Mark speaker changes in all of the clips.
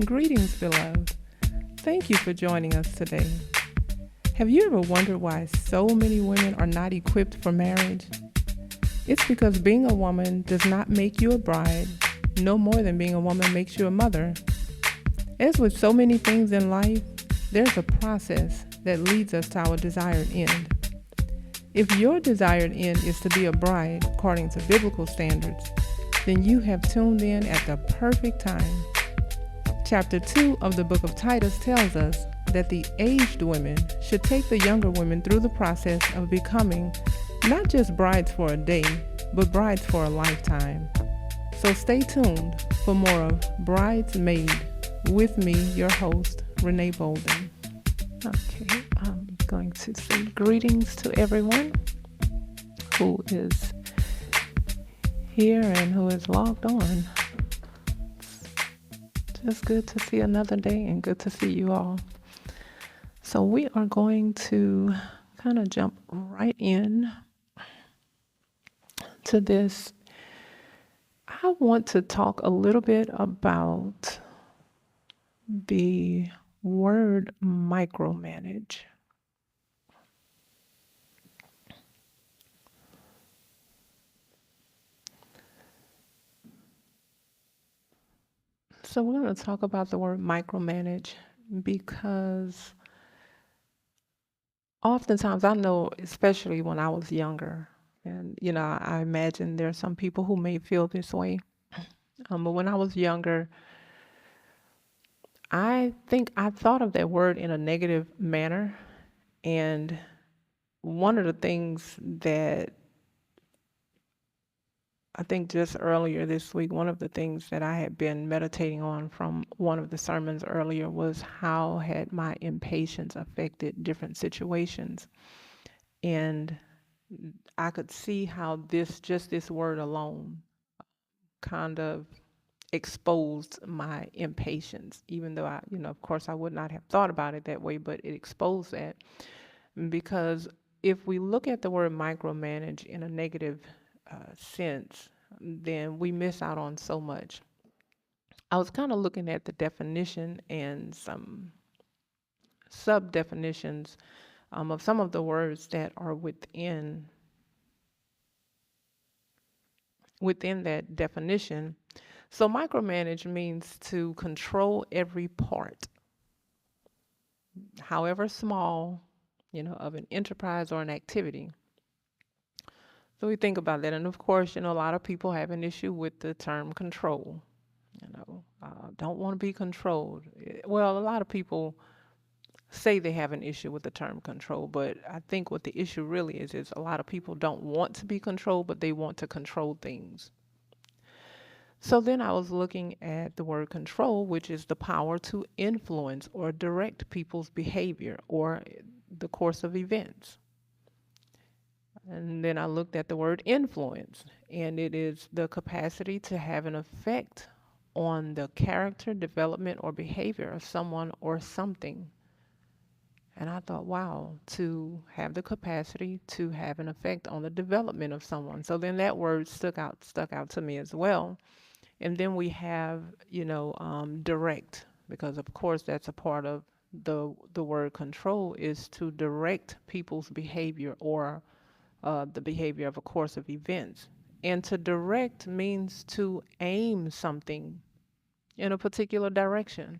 Speaker 1: Greetings, beloved. Thank you for joining us today. Have you ever wondered why so many women are not equipped for marriage? It's because being a woman does not make you a bride, no more than being a woman makes you a mother. As with so many things in life, there's a process that leads us to our desired end. If your desired end is to be a bride according to biblical standards, then you have tuned in at the perfect time. Chapter 2 of the book of Titus tells us that the aged women should take the younger women through the process of becoming not just brides for a day, but brides for a lifetime. So stay tuned for more of Bridesmaid with me, your host, Renee Bolden.
Speaker 2: Okay, I'm going to say greetings to everyone who is here and who is logged on. It's good to see another day and good to see you all. So we are going to kind of jump right in to this. I want to talk a little bit about the word micromanage. So we're going to talk about the word micromanage because oftentimes I know, especially when I was younger, and I imagine there are some people who may feel this way. But when I was younger, I think I thought of that word in a negative manner. And one of the things that I think just earlier this week, one of the things that I had been meditating on from one of the sermons earlier was how had my impatience affected different situations. And I could see how this word alone kind of exposed my impatience, even though of course I would not have thought about it that way, but it exposed that. Because if we look at the word micromanage in a negative sense, then we miss out on so much. I was kind of looking at the definition and some sub definitions of some of the words that are within that definition. So micromanage means to control every part, however small, of an enterprise or an activity. So we think about that. And of course, a lot of people have an issue with the term control. Don't want to be controlled. Well, a lot of people say they have an issue with the term control, but I think what the issue really is a lot of people don't want to be controlled, but they want to control things. So then I was looking at the word control, which is the power to influence or direct people's behavior or the course of events. And then I looked at the word influence, and it is the capacity to have an effect on the character, development, or behavior of someone or something. And I thought, wow, to have the capacity to have an effect on the development of someone. So then that word stuck out to me as well. And then we have, direct, because of course that's a part of the word control, is to direct people's behavior or the behavior of a course of events. And to direct means to aim something in a particular direction.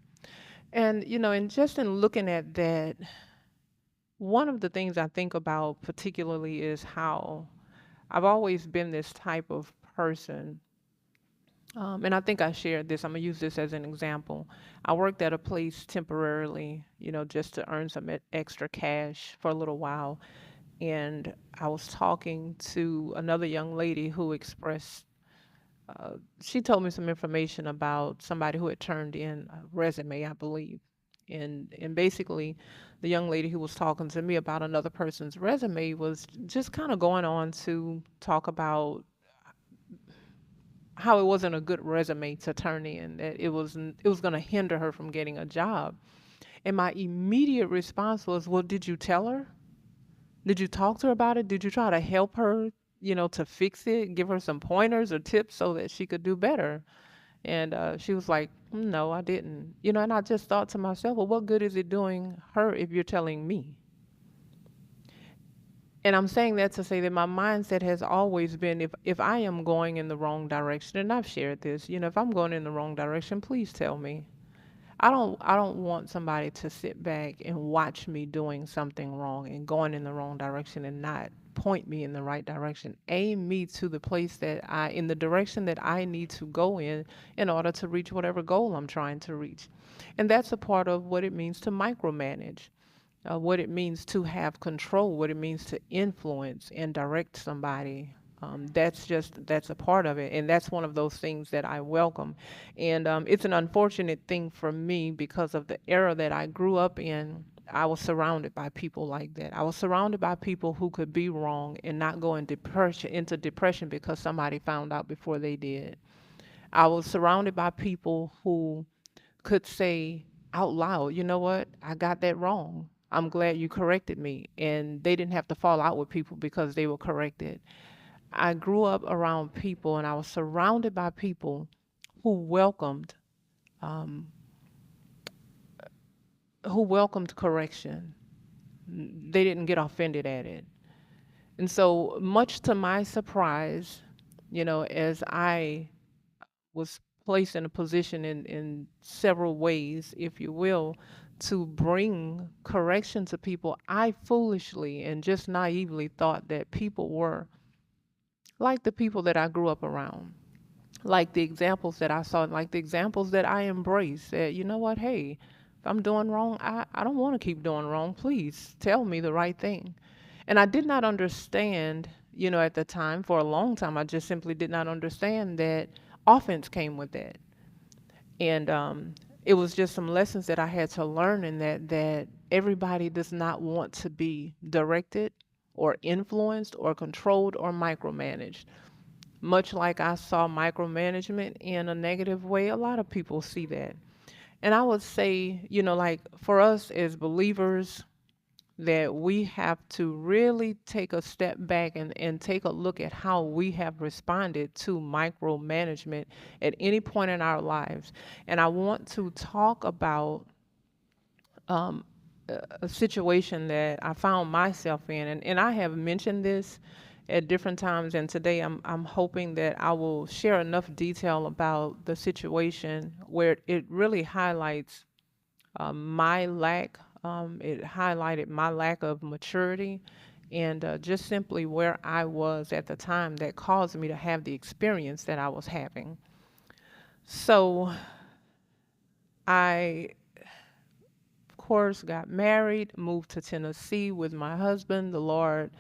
Speaker 2: And, and just in looking at that, one of the things I think about particularly is how I've always been this type of person. And I think I shared this. I'm going to use this as an example. I worked at a place temporarily, just to earn some extra cash for a little while. And I was talking to another young lady who expressed, she told me some information about somebody who had turned in a resume, I believe. And basically, the young lady who was talking to me about another person's resume was just kind of going on to talk about how it wasn't a good resume to turn in, that it was going to hinder her from getting a job. And my immediate response was, well, did you tell her? Did you talk to her about it? Did you try to help her, to fix it, give her some pointers or tips so that she could do better? And she was like, no, I didn't. And I just thought to myself, well, what good is it doing her if you're telling me? And I'm saying that to say that my mindset has always been, if I am going in the wrong direction, and I've shared this, if I'm going in the wrong direction, please tell me. I don't want somebody to sit back and watch me doing something wrong and going in the wrong direction and not point me in the right direction. Aim me to the place in the direction that I need to go in order to reach whatever goal I'm trying to reach. And that's a part of what it means to micromanage, what it means to have control, what it means to influence and direct somebody. That's a part of it, and that's one of those things that I welcome. And it's an unfortunate thing for me because of the era that I grew up in. I was surrounded by people like that. I was surrounded by people who could be wrong and not go into depression because somebody found out before they did. I was surrounded by people who could say out loud, you know what, I got that wrong. I'm glad you corrected me. And they didn't have to fall out with people because they were corrected. I grew up around people and I was surrounded by people who welcomed um, who welcomed correction. They didn't get offended at it. And so much to my surprise, as I was placed in a position in several ways, if you will, to bring correction to people, I foolishly and just naively thought that people were like the people that I grew up around, like the examples that I saw, like the examples that I embraced. That, you know what, hey, if I'm doing wrong, I don't want to keep doing wrong. Please tell me the right thing. And I did not understand, at the time, for a long time, I just simply did not understand that offense came with that. And it was just some lessons that I had to learn in that everybody does not want to be directed or influenced or controlled or micromanaged. Much like I saw micromanagement in a negative way, a lot of people see that. And I would say, like for us as believers, that we have to really take a step back and take a look at how we have responded to micromanagement at any point in our lives. And I want to talk about um, a situation that I found myself in. And I have mentioned this at different times. And today I'm hoping that I will share enough detail about the situation where it really highlights my lack. It highlighted my lack of maturity and just simply where I was at the time that caused me to have the experience that I was having. So I, of course, got married, moved to Tennessee with my husband. The Lord,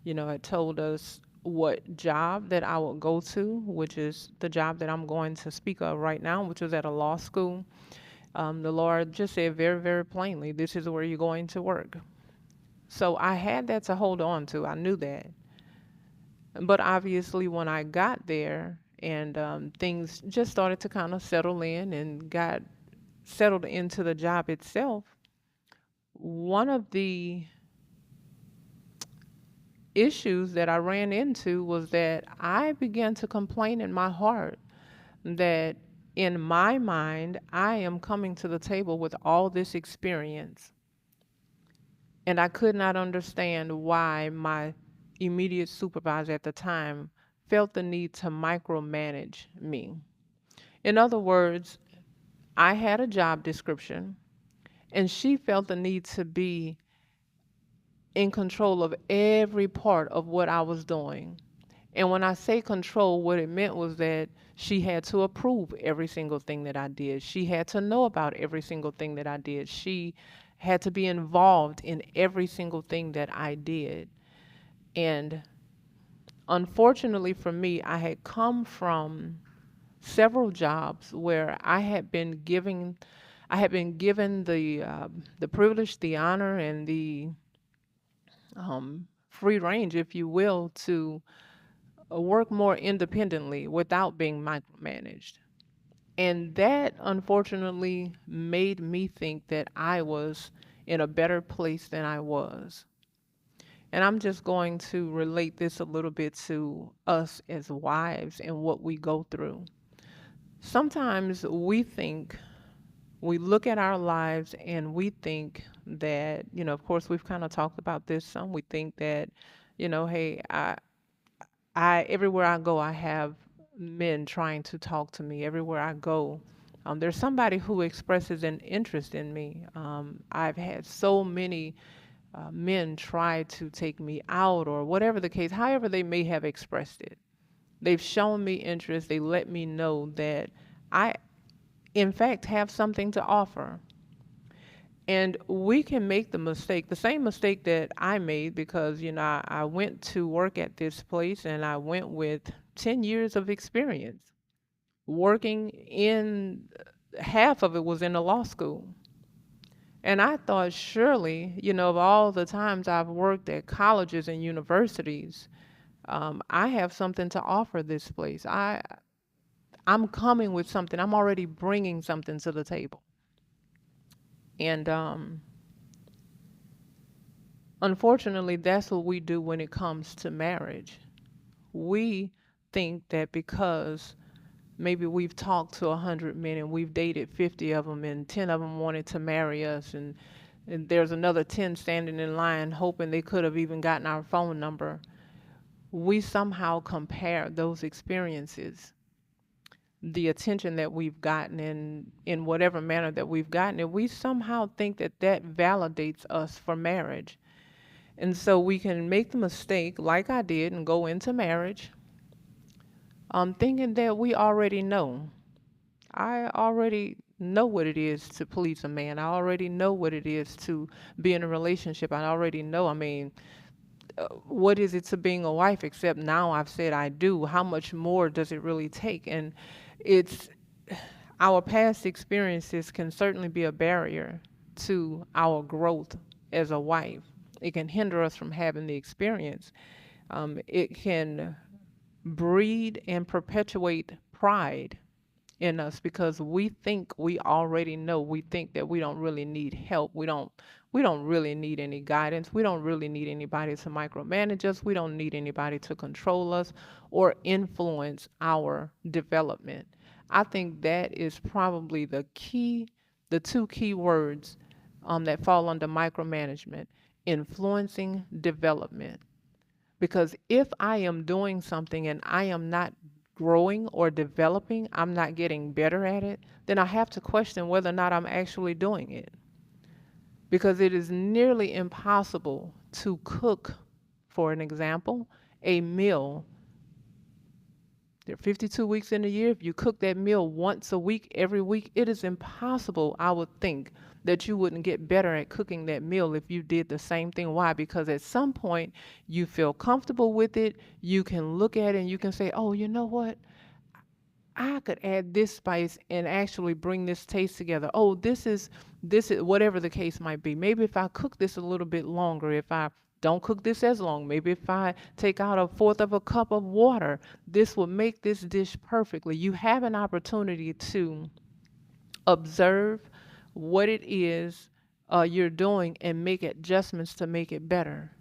Speaker 2: had told us what job that I would go to, which is the job that I'm going to speak of right now, which was at a law school. The Lord just said very, very plainly, this is where you're going to work. So I had that to hold on to. I knew that. But obviously, when I got there and things just started to kind of settle in and got settled into the job itself, one of the issues that I ran into was that I began to complain in my heart that in my mind, I am coming to the table with all this experience. And I could not understand why my immediate supervisor at the time felt the need to micromanage me. In other words, I had a job description, and she felt the need to be in control of every part of what I was doing. And when I say control, what it meant was that she had to approve every single thing that I did. She had to know about every single thing that I did. She had to be involved in every single thing that I did. And unfortunately for me, I had come from several jobs where I had been given the privilege, the honor, and the free range, if you will, to work more independently without being micromanaged. And that unfortunately made me think that I was in a better place than I was. And I'm just going to relate this a little bit to us as wives and what we go through. Sometimes we look at our lives and we think that, of course, we've kind of talked about this some. We think that, hey, everywhere I go, I have men trying to talk to me. Everywhere I go, there's somebody who expresses an interest in me. I've had so many men try to take me out or whatever the case, however they may have expressed it. They've shown me interest. They let me know that I, in fact, have something to offer. And we can make the mistake, the same mistake that I made, because, I went to work at this place and I went with 10 years of experience working in, half of it was in the law school. And I thought, surely, of all the times I've worked at colleges and universities, I have something to offer this place. I'm coming with something. I'm already bringing something to the table. And unfortunately, that's what we do when it comes to marriage. We think that because maybe we've talked to 100 men and we've dated 50 of them and 10 of them wanted to marry us, and there's another 10 standing in line hoping they could have even gotten our phone number. We somehow compare those experiences, the attention that we've gotten in whatever manner that we've gotten it, we somehow think that that validates us for marriage. And so we can make the mistake, like I did, and go into marriage thinking that we already know. I already know what it is to please a man. I already know what it is to be in a relationship. I already know. I mean, what is it to being a wife except now I've said I do? How much more does it really take? And it's our past experiences can certainly be a barrier to our growth as a wife. It can hinder us from having the experience. It can breed and perpetuate pride in us because we think we already know. We think that we don't really need help. We don't really need any guidance. We don't really need anybody to micromanage us. We don't need anybody to control us or influence our development. I think that is probably the two key words that fall under micromanagement: influencing development. Because if I am doing something and I am not growing or developing, I'm not getting better at it, then I have to question whether or not I'm actually doing it. Because it is nearly impossible to cook, for an example, a meal. There are 52 weeks in a year. If you cook that meal once a week, every week, it is impossible, I would think, that you wouldn't get better at cooking that meal if you did the same thing. Why? Because at some point you feel comfortable with it. You can look at it and you can say, oh, you know what? I could add this spice and actually bring this taste together. Oh, this is whatever the case might be. Maybe if I cook this a little bit longer, if I don't cook this as long, maybe if I take out a fourth of a cup of water, this will make this dish perfectly. You have an opportunity to observe what it is you're doing and make adjustments to make it better.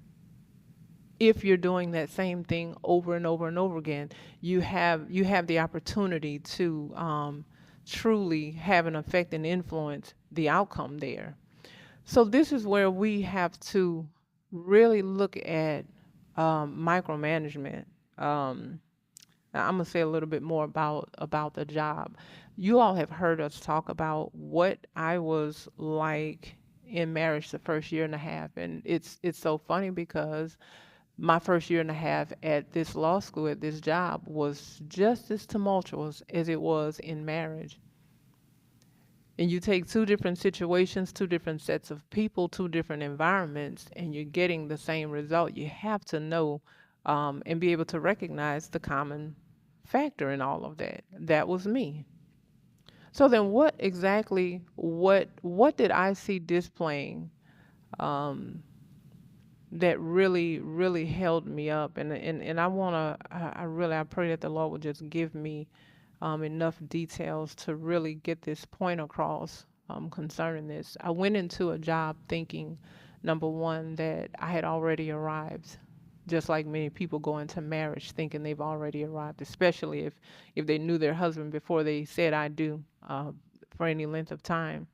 Speaker 2: If you're doing that same thing over and over and over again, you have the opportunity to truly have an effect and influence the outcome there. So this is where we have to really look at micromanagement. Now I'm gonna say a little bit more about the job. You all have heard us talk about what I was like in marriage the first year and a half, and it's so funny because my first year and a half at this law school, at this job, was just as tumultuous as it was in marriage. And you take two different situations, two different sets of people, two different environments, and you're getting the same result. You have to know and be able to recognize the common factor in all of that. That was me. So then what did I see displaying um, that really held me up? And I pray that the Lord will just give me enough details to really get this point across concerning this. I went into a job thinking, number one, that I had already arrived, just like many people go into marriage thinking they've already arrived, especially if they knew their husband before they said I do for any length of time,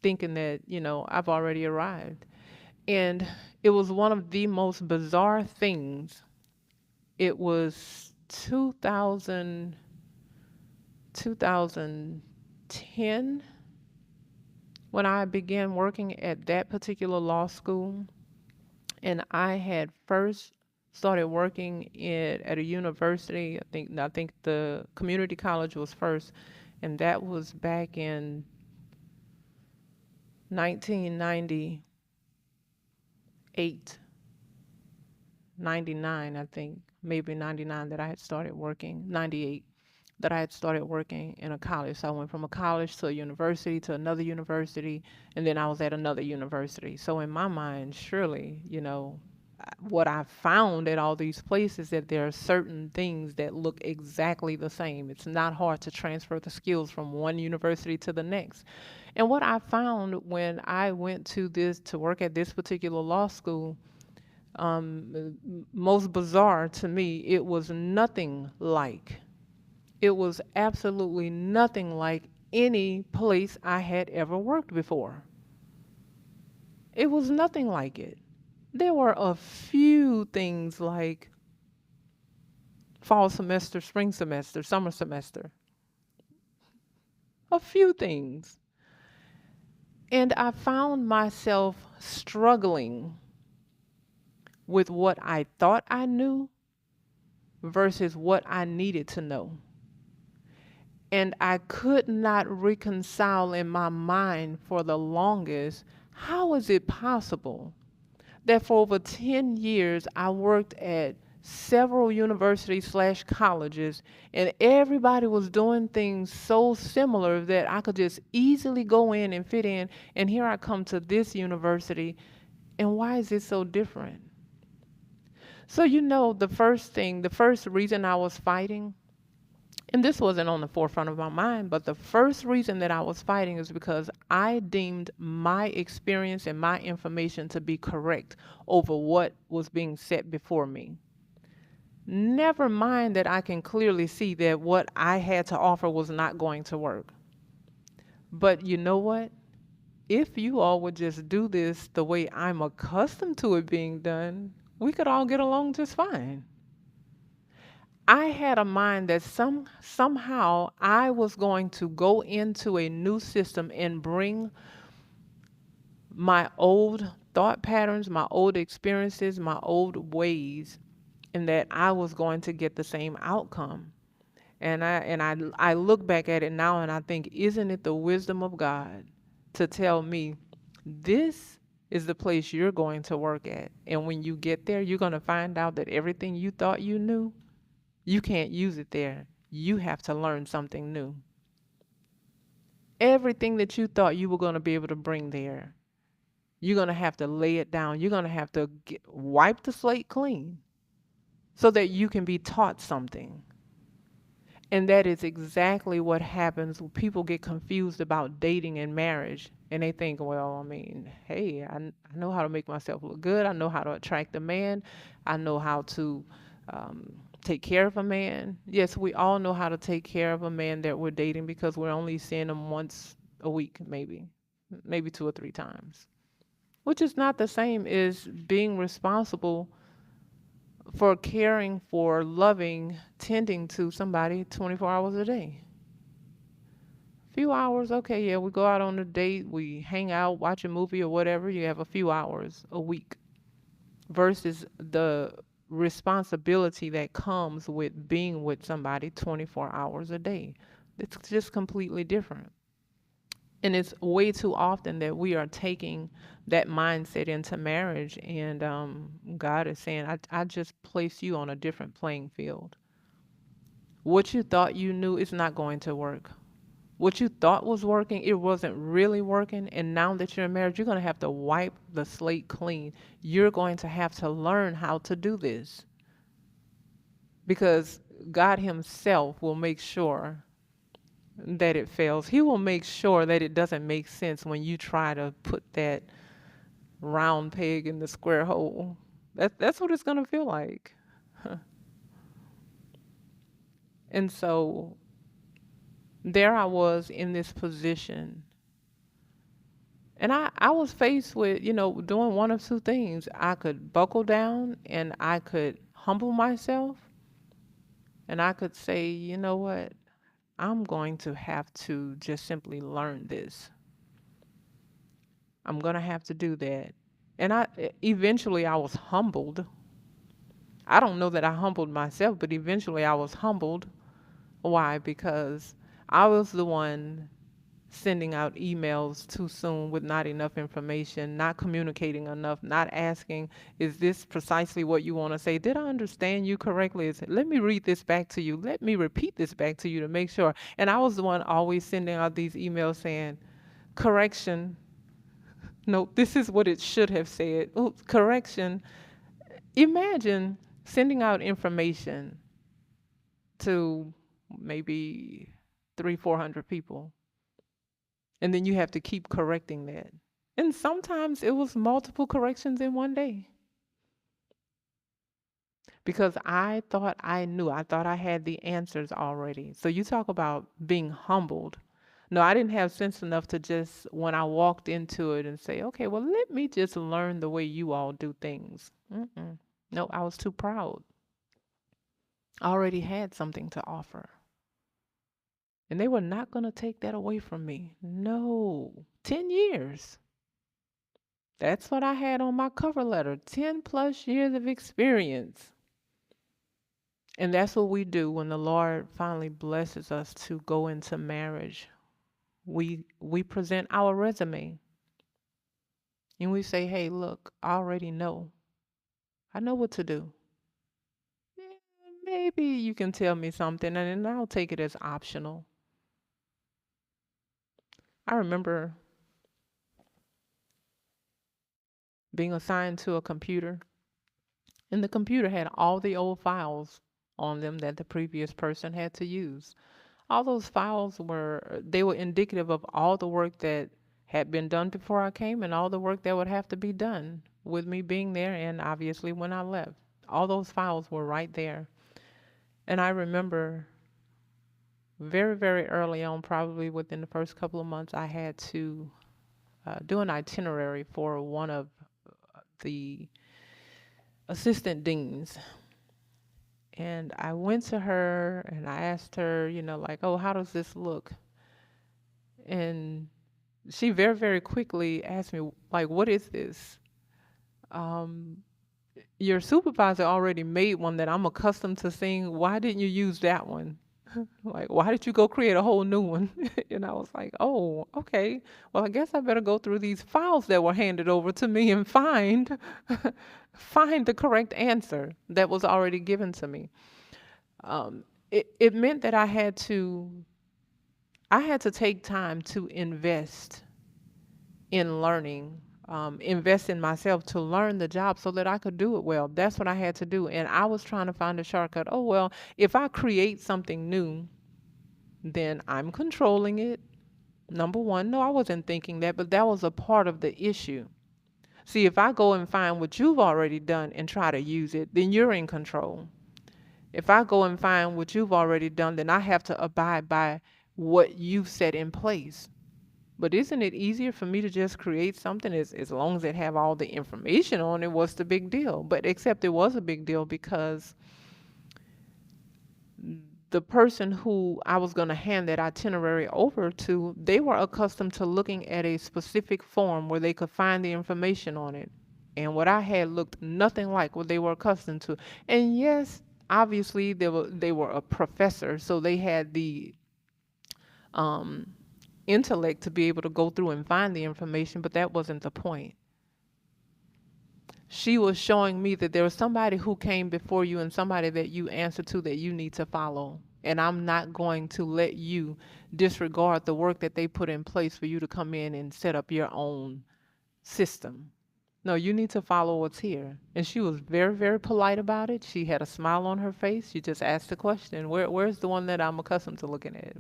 Speaker 2: thinking that, I've already arrived. And it was one of the most bizarre things. It was 2010 when I began working at that particular law school. And I had first started working at a university. I think the community college was first, and that was back in 1998, 99, I think, maybe 99 that I had started working, 98 that I had started working in a college. So I went from a college to a university to another university, and then I was at another university. So in my mind, surely, what I found at all these places that there are certain things that look exactly the same. It's not hard to transfer the skills from one university to the next. And what I found when I went to work at this particular law school, most bizarre to me, it was absolutely nothing like any place I had ever worked before. It was nothing like it. There were a few things like fall semester, spring semester, summer semester, a few things. And I found myself struggling with what I thought I knew versus what I needed to know. And I could not reconcile in my mind for the longest, how is it possible that for over 10 years I worked at several universities slash colleges, and everybody was doing things so similar that I could just easily go in and fit in, and here I come to this university, and why is it so different? So the first reason I was fighting, and this wasn't on the forefront of my mind, but the first reason that I was fighting is because I deemed my experience and my information to be correct over what was being set before me. Never mind that I can clearly see that what I had to offer was not going to work. But you know what? If you all would just do this the way I'm accustomed to it being done, we could all get along just fine. I had a mind that somehow I was going to go into a new system and bring my old thought patterns, my old experiences, my old ways, and that I was going to get the same outcome. And I look back at it now and I think, isn't it the wisdom of God to tell me this is the place you're going to work at, and when you get there, you're going to find out that everything you thought you knew, you can't use it there. You have to learn something new. Everything that you thought you were going to be able to bring there, you're going to have to lay it down. You're going to have to wipe the slate clean so that you can be taught something. And that is exactly what happens when people get confused about dating and marriage. And they think, well, I mean, hey, I know how to make myself look good. I know how to attract a man. I know how to take care of a man. Yes, we all know how to take care of a man that we're dating because we're only seeing him once a week, maybe 2 or 3 times, which is not the same as being responsible for caring for, loving, tending to somebody 24 hours a day. Few hours, okay, yeah, we go out on a date, we hang out, watch a movie or whatever, you have a few hours a week versus the responsibility that comes with being with somebody 24 hours a day. It's just completely different. And it's way too often that we are taking that mindset into marriage, and God is saying, I just place you on a different playing field. What you thought you knew is not going to work. What you thought was working, it wasn't really working. And now that you're in marriage, you're going to have to wipe the slate clean. You're going to have to learn how to do this because God Himself will make sure that it fails. He will make sure that it doesn't make sense when you try to put that round peg in the square hole. That's what it's gonna feel like. And so there I was in this position. And I was faced with, doing one of two things. I could buckle down and I could humble myself and I could say, you know what? I'm going to have to just simply learn this. I'm going to have to do that. And eventually I was humbled. I don't know that I humbled myself, but eventually I was humbled. Why? Because I was the one sending out emails too soon with not enough information, not communicating enough, not asking, is this precisely what you want to say? Did I understand you correctly? Let me read this back to you. Let me repeat this back to you to make sure. And I was the one always sending out these emails saying, correction. No, this is what it should have said. Oops, correction. Imagine sending out information to maybe 400 people, and then you have to keep correcting that. And sometimes it was multiple corrections in one day because I thought I knew. I thought I had the answers already. So you talk about being humbled. No, I didn't have sense enough to just, when I walked into it and say, okay, well, let me just learn the way you all do things. Mm-mm. No, I was too proud. I already had something to offer. And they were not going to take that away from me. No, 10 years. That's what I had on my cover letter, 10 plus years of experience. And that's what we do when the Lord finally blesses us to go into marriage. We present our resume and we say, hey, look, I already know. I know what to do. Maybe you can tell me something and then I'll take it as optional. I remember being assigned to a computer, and the computer had all the old files on them that the previous person had to use. All those files were indicative of all the work that had been done before I came and all the work that would have to be done with me being there and obviously when I left. All those files were right there. And I remember very, very early on, probably within the first couple of months, I had to do an itinerary for one of the assistant deans. And I went to her and I asked her, like, oh, how does this look? And she very, very quickly asked me, like, what is this? Um, your supervisor already made one that I'm accustomed to seeing. Why didn't you use that one? Like, why did you go create a whole new one? And I was like, oh, okay. Well, I guess I better go through these files that were handed over to me and find find the correct answer that was already given to me. It meant that I had to take time to invest in learning, invest in myself to learn the job so that I could do it well. That's what I had to do. And I was trying to find a shortcut. Oh, well, if I create something new, then I'm controlling it. Number one, no, I wasn't thinking that, but that was a part of the issue. See, if I go and find what you've already done and try to use it, then you're in control. If I go and find what you've already done, then I have to abide by what you've set in place. But isn't it easier for me to just create something as long as it have all the information on it? What's the big deal? But except it was a big deal because the person who I was going to hand that itinerary over to, they were accustomed to looking at a specific form where they could find the information on it. And what I had looked nothing like what they were accustomed to. And yes, obviously they were a professor, so they had the um, intellect to be able to go through and find the information, but that wasn't the point. She was showing me that there was somebody who came before you and somebody that you answer to that you need to follow. And I'm not going to let you disregard the work that they put in place for you to come in and set up your own system. No, you need to follow what's here. And she was very, very polite about it. She had a smile on her face. She just asked the question, where's the one that I'm accustomed to looking at?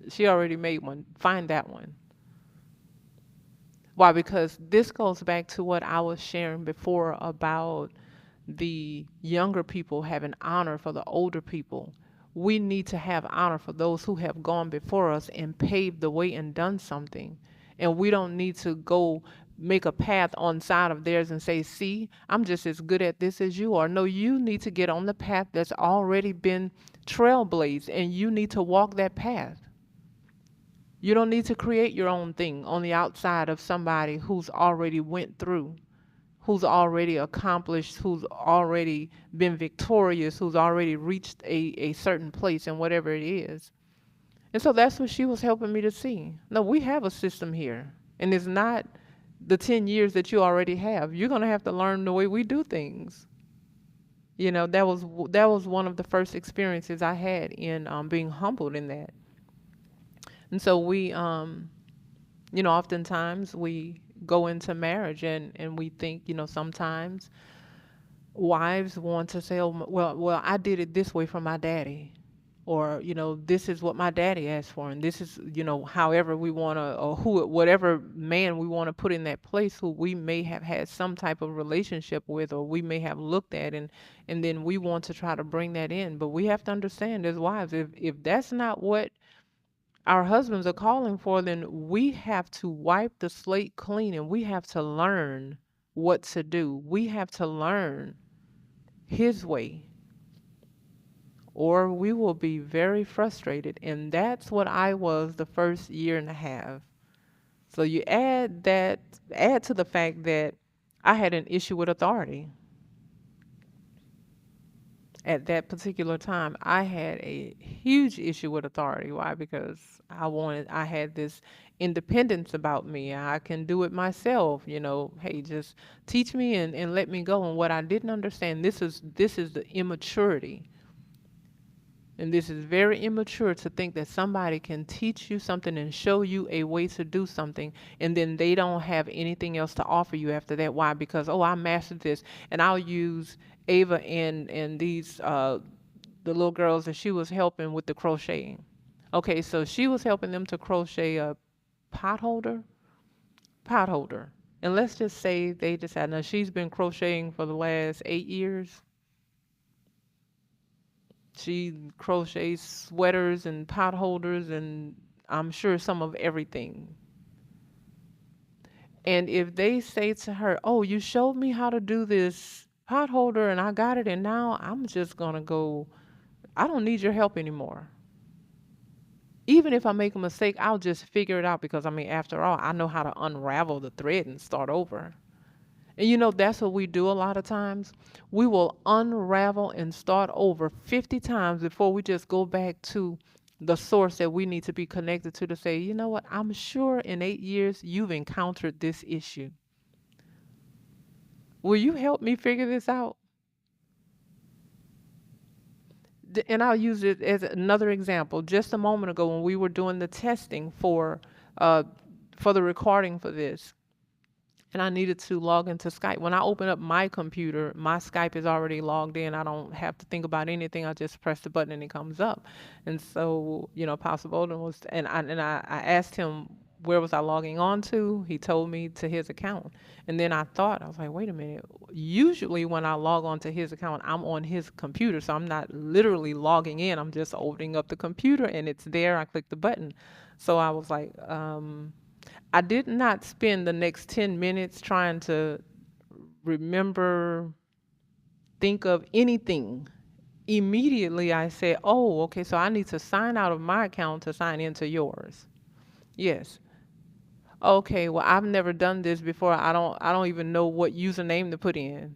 Speaker 2: She already made one. Find that one. Why? Because this goes back to what I was sharing before about the younger people have an honor for the older people, we need to have honor for those who have gone before us and paved the way and done something. And we don't need to go make a path on side of theirs and say, see, I'm just as good at this as you are. No, you need to get on the path that's already been trailblazed, and you need to walk that path. You don't need to create your own thing on the outside of somebody who's already went through, who's already accomplished, who's already been victorious, who's already reached a certain place in whatever it is. And so that's what she was helping me to see. No, we have a system here. And it's not the 10 years that you already have. You're going to have to learn the way we do things. You know, that was one of the first experiences I had in being humbled in that. And so we, oftentimes we go into marriage and we think, sometimes wives want to say, oh, well, I did it this way for my daddy. Or, this is what my daddy asked for. And this is, however we want to, or whatever man we want to put in that place who we may have had some type of relationship with, or we may have looked at, and then we want to try to bring that in. But we have to understand as wives, if that's not what our husbands are calling for, then we have to wipe the slate clean and we have to learn what to do. We have to learn his way, or we will be very frustrated. And that's what I was the first year and a half. So you add to the fact that I had an issue with authority. At that particular time, I had a huge issue with authority. Why? Because I had this independence about me. I can do it myself, hey, just teach me and let me go. And what I didn't understand, this is the immaturity. And this is very immature to think that somebody can teach you something and show you a way to do something, and then they don't have anything else to offer you after that. Why? Because, I mastered this. And I'll use Ava and these the little girls that she was helping with the crocheting. Okay, so she was helping them to crochet a pot holder. And let's just say they decided, now she's been crocheting for the last 8 years. She crochets sweaters and pot holders and I'm sure some of everything. And if they say to her, oh, you showed me how to do this pot holder and I got it, and now I'm just going to go, I don't need your help anymore. Even if I make a mistake, I'll just figure it out because, after all, I know how to unravel the thread and start over. And that's what we do a lot of times. We will unravel and start over 50 times before we just go back to the source that we need to be connected to say, you know what, I'm sure in 8 years you've encountered this issue. Will you help me figure this out? And I'll use it as another example. Just a moment ago when we were doing the testing for the recording for this, and I needed to log into Skype. When I open up my computer, my Skype is already logged in. I don't have to think about anything. I just press the button and it comes up. And so, Apostle Bolden was, and I asked him, where was I logging on to? He told me to his account. And then I was like, wait a minute. Usually when I log on to his account, I'm on his computer. So I'm not literally logging in. I'm just opening up the computer and it's there. I click the button. So I was like, I did not spend the next 10 minutes trying to think of anything. Immediately I said, oh, okay, so I need to sign out of my account to sign into yours. Yes. Okay, well, I've never done this before. I don't even know what username to put in.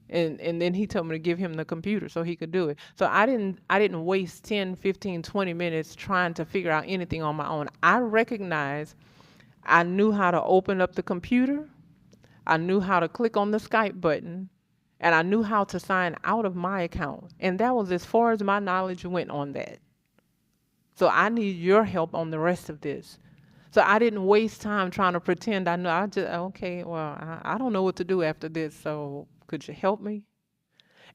Speaker 2: And then he told me to give him the computer so he could do it. So I didn't waste 10, 15, 20 minutes trying to figure out anything on my own. I recognized I knew how to open up the computer. I knew how to click on the Skype button, and I knew how to sign out of my account. And that was as far as my knowledge went on that. So I need your help on the rest of this. So I didn't waste time trying to pretend I know. I don't know what to do after this, so could you help me?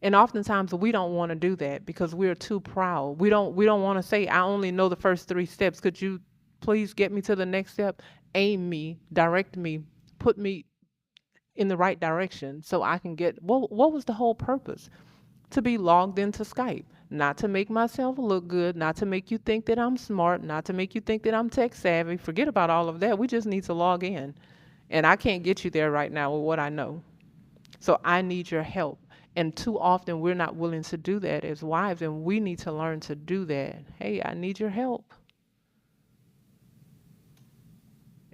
Speaker 2: And oftentimes we don't want to do that because we're too proud. We don't want to say, I only know the first 3 steps. Could you please get me to the next step? Aim me, direct me, put me in the right direction so I can get what was the whole purpose? To be logged into Skype, not to make myself look good, not to make you think that I'm smart, not to make you think that I'm tech savvy. Forget about all of that. We just need to log in. And I can't get you there right now with what I know. So I need your help. And too often we're not willing to do that as wives, and we need to learn to do that. Hey, I need your help.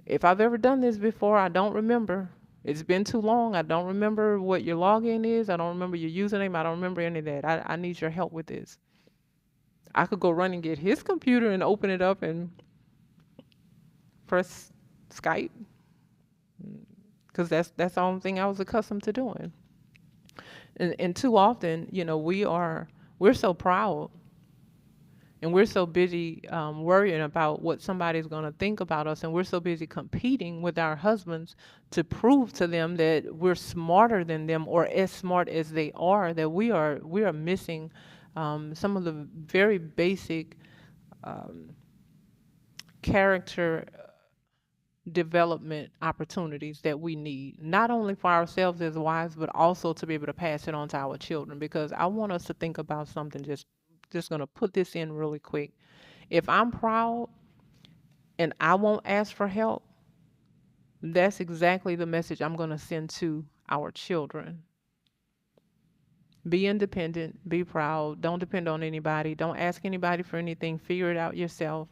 Speaker 2: If I've ever done this before, I don't remember. It's been too long. I don't remember what your login is. I don't remember your username. I don't remember any of that. I need your help with this. I could go run and get his computer and open it up and press Skype because that's the only thing I was accustomed to doing. And too often, we're so proud and we're so busy worrying about what somebody's going to think about us, and we're so busy competing with our husbands to prove to them that we're smarter than them or as smart as they are, that we are missing some of the very basic character development opportunities that we need, not only for ourselves as wives, but also to be able to pass it on to our children. Because I want us to think about something, just going to put this in really quick. If I'm proud and I won't ask for help, that's exactly the message I'm going to send to our children. Be independent, be proud, don't depend on anybody, don't ask anybody for anything, figure it out yourself,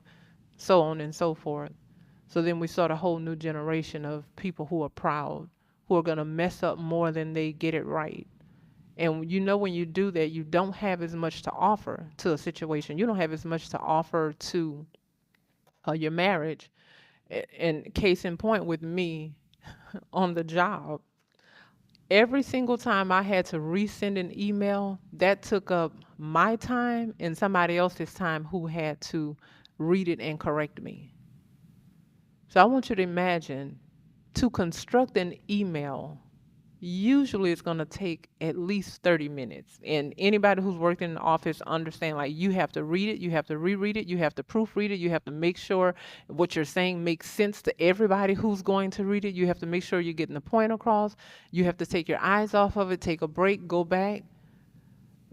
Speaker 2: so on and so forth. So then we start a whole new generation of people who are proud, who are going to mess up more than they get it right. And when you do that, you don't have as much to offer to a situation. You don't have as much to offer to your marriage. And case in point with me on the job, every single time I had to resend an email, that took up my time and somebody else's time who had to read it and correct me. So I want you to imagine, to construct an email, usually it's going to take at least 30 minutes. And anybody who's worked in the office understand, like, you have to read it, you have to reread it, you have to proofread it, you have to make sure what you're saying makes sense to everybody who's going to read it. You have to make sure you're getting the point across. You have to take your eyes off of it, take a break, go back.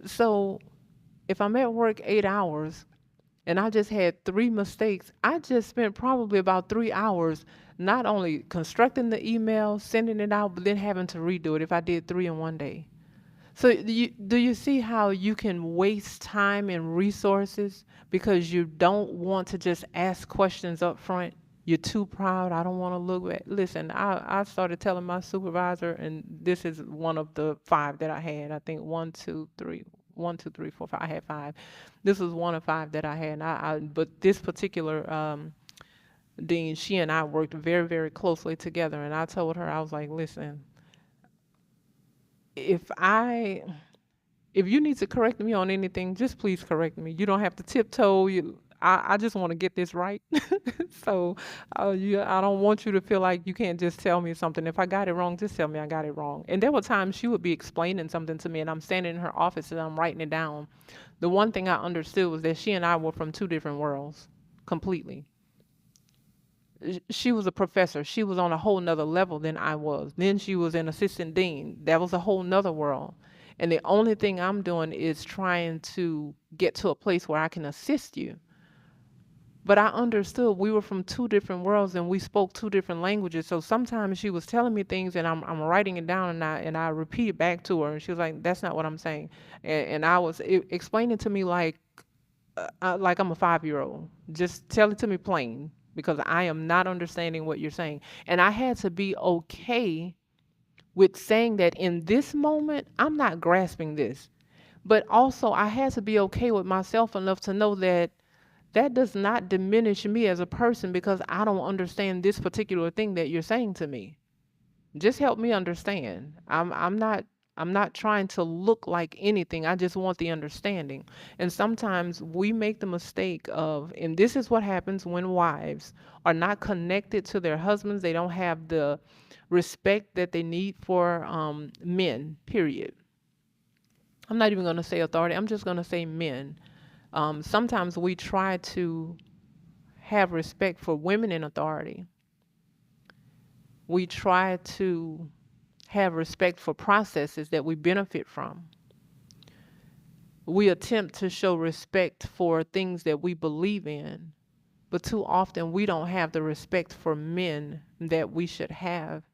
Speaker 2: So if I'm at work 8 hours and I just had 3 mistakes, I just spent probably about 3 hours not only constructing the email, sending it out, but then having to redo it if I did 3 in one day. So do you see how you can waste time and resources because you don't want to just ask questions up front? You're too proud. I don't want to look at. Listen, I started telling my supervisor, and this is one of the 5 that I had. I think 1, 2, 3, 1, 2, 3, 4, 5. I had 5. This was one of 5 that I had. But this particular dean, she and I worked very, very closely together. And I told her, I was like, listen, if you need to correct me on anything, just please correct me. You don't have to tiptoe. I just want to get this right. So I don't want you to feel like you can't just tell me something. If I got it wrong, just tell me I got it wrong. And there were times she would be explaining something to me, and I'm standing in her office and I'm writing it down. The one thing I understood was that she and I were from 2 different worlds, completely. She was a professor. She was on a whole nother level than I was. Then she was an assistant dean. That was a whole nother world. And the only thing I'm doing is trying to get to a place where I can assist you. But I understood we were from 2 different worlds and we spoke 2 different languages. So sometimes she was telling me things and I'm writing it down and I repeat it back to her. And she was like, that's not what I'm saying. And I was explaining to me like I'm a 5-year-old. Just tell it to me plain, because I am not understanding what you're saying. And I had to be okay with saying that in this moment, I'm not grasping this. But also, I had to be okay with myself enough to know that that does not diminish me as a person because I don't understand this particular thing that you're saying to me. Just help me understand. I'm not trying to look like anything. I just want the understanding. And sometimes we make the mistake of, and this is what happens when wives are not connected to their husbands. They don't have the respect that they need for men, period. I'm not even going to say authority. I'm just going to say men. Sometimes we try to have respect for women in authority. We try to have respect for processes that we benefit from. We attempt to show respect for things that we believe in, but too often we don't have the respect for men that we should have.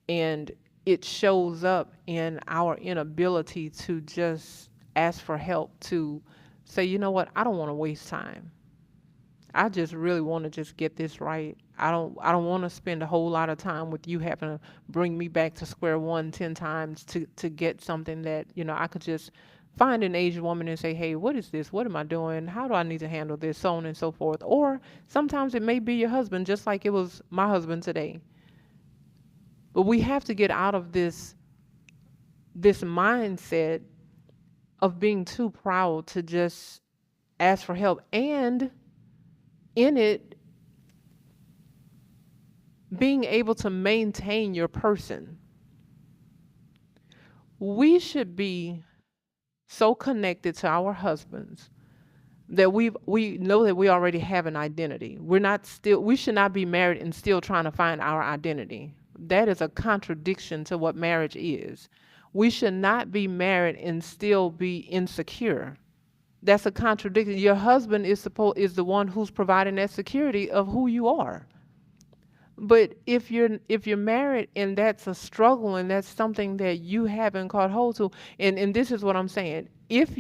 Speaker 2: And it shows up in our inability to just ask for help, to say, you know what, I don't want to waste time. I just really want to just get this right. I don't want to spend a whole lot of time with you having to bring me back to square one 10 times to get something that, I could just find an aged woman and say, hey, what is this? What am I doing? How do I need to handle this? So on and so forth. Or sometimes it may be your husband, just like it was my husband today. But we have to get out of this mindset of being too proud to just ask for help, and in it being able to maintain your person. We should be so connected to our husbands that we know that we already have an identity. We should not be married and still trying to find our identity. That is a contradiction to what marriage is. We should not be married and still be insecure. That's a contradiction. Your husband is the one who's providing that security of who you are. But if you're married and that's a struggle and that's something that you haven't caught hold to, and this is what I'm saying. If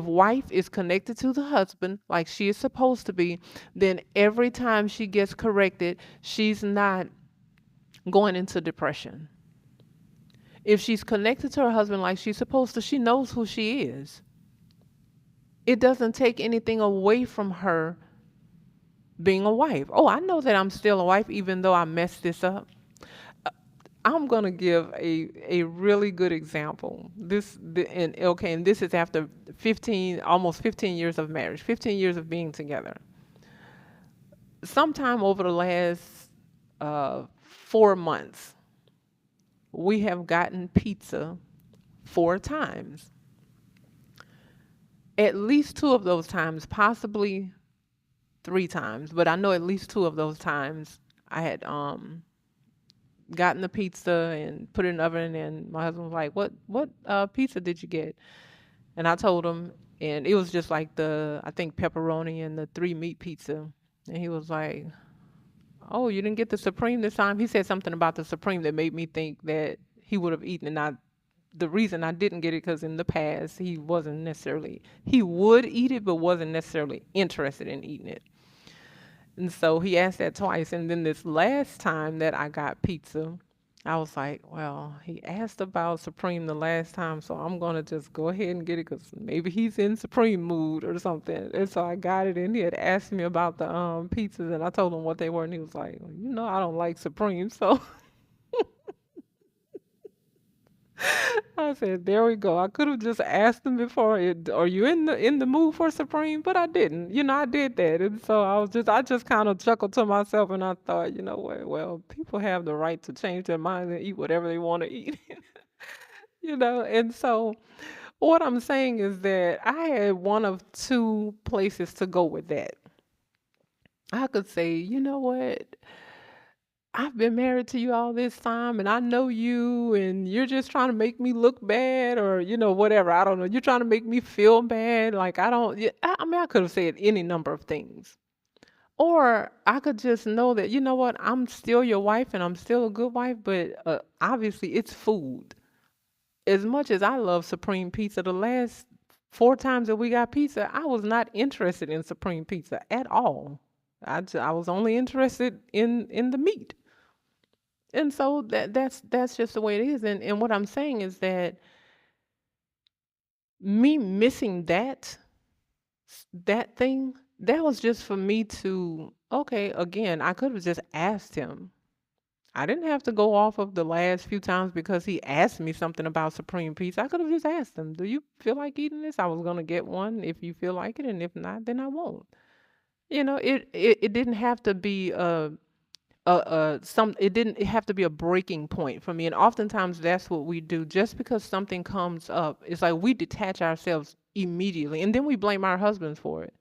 Speaker 2: wife is connected to the husband like she is supposed to be, then every time she gets corrected, she's not going into depression. If she's connected to her husband like she's supposed to, she knows who she is. It doesn't take anything away from her being a wife. Oh, I know that I'm still a wife even though I messed this up. I'm going to give a really good example. And this is after almost 15 years of marriage, 15 years of being together. Sometime over the last 4 months, we have gotten pizza 4 times. At least 2 of those times, possibly 3 times, but I know at least 2 of those times I had gotten the pizza and put it in the oven, and my husband was like, what pizza did you get? And I told him, and it was just like I think pepperoni and the 3 meat pizza. And he was like, oh, you didn't get the Supreme this time? He said something about the Supreme that made me think that he would have eaten it. The reason I didn't get it, because in the past he would eat it, but wasn't necessarily interested in eating it. And so he asked that twice. And then this last time that I got pizza, I was like, well, he asked about Supreme the last time, so I'm going to just go ahead and get it because maybe he's in Supreme mood or something. And so I got it, and he had asked me about the pizzas, and I told him what they were, and he was like, well, I don't like Supreme, so I said, there we go. I could have just asked him before, are you in the mood for Supreme? But I didn't. I did that. And so I just kind of chuckled to myself, and I thought, you know what? Well, people have the right to change their minds and eat whatever they want to eat. And so what I'm saying is that I had one of 2 places to go with that. I could say, you know what? I've been married to you all this time, and I know you, and you're just trying to make me look bad, or whatever. I don't know. You're trying to make me feel bad. Like I don't. Yeah, I mean, I could have said any number of things, or I could just know that what, I'm still your wife, and I'm still a good wife. But obviously, it's food. As much as I love Supreme Pizza, the last 4 times that we got pizza, I was not interested in Supreme Pizza at all. I was only interested in the meat. And so that's just the way it is. And what I'm saying is that me missing that thing, that was just for me to, okay, again, I could have just asked him. I didn't have to go off of the last few times because he asked me something about Supreme Pizza. I could have just asked him, do you feel like eating this? I was going to get one if you feel like it, and if not, then I won't. It didn't have to be it didn't have to be a breaking point for me. And oftentimes that's what we do. Just because something comes up, it's like we detach ourselves immediately, and then we blame our husbands for it.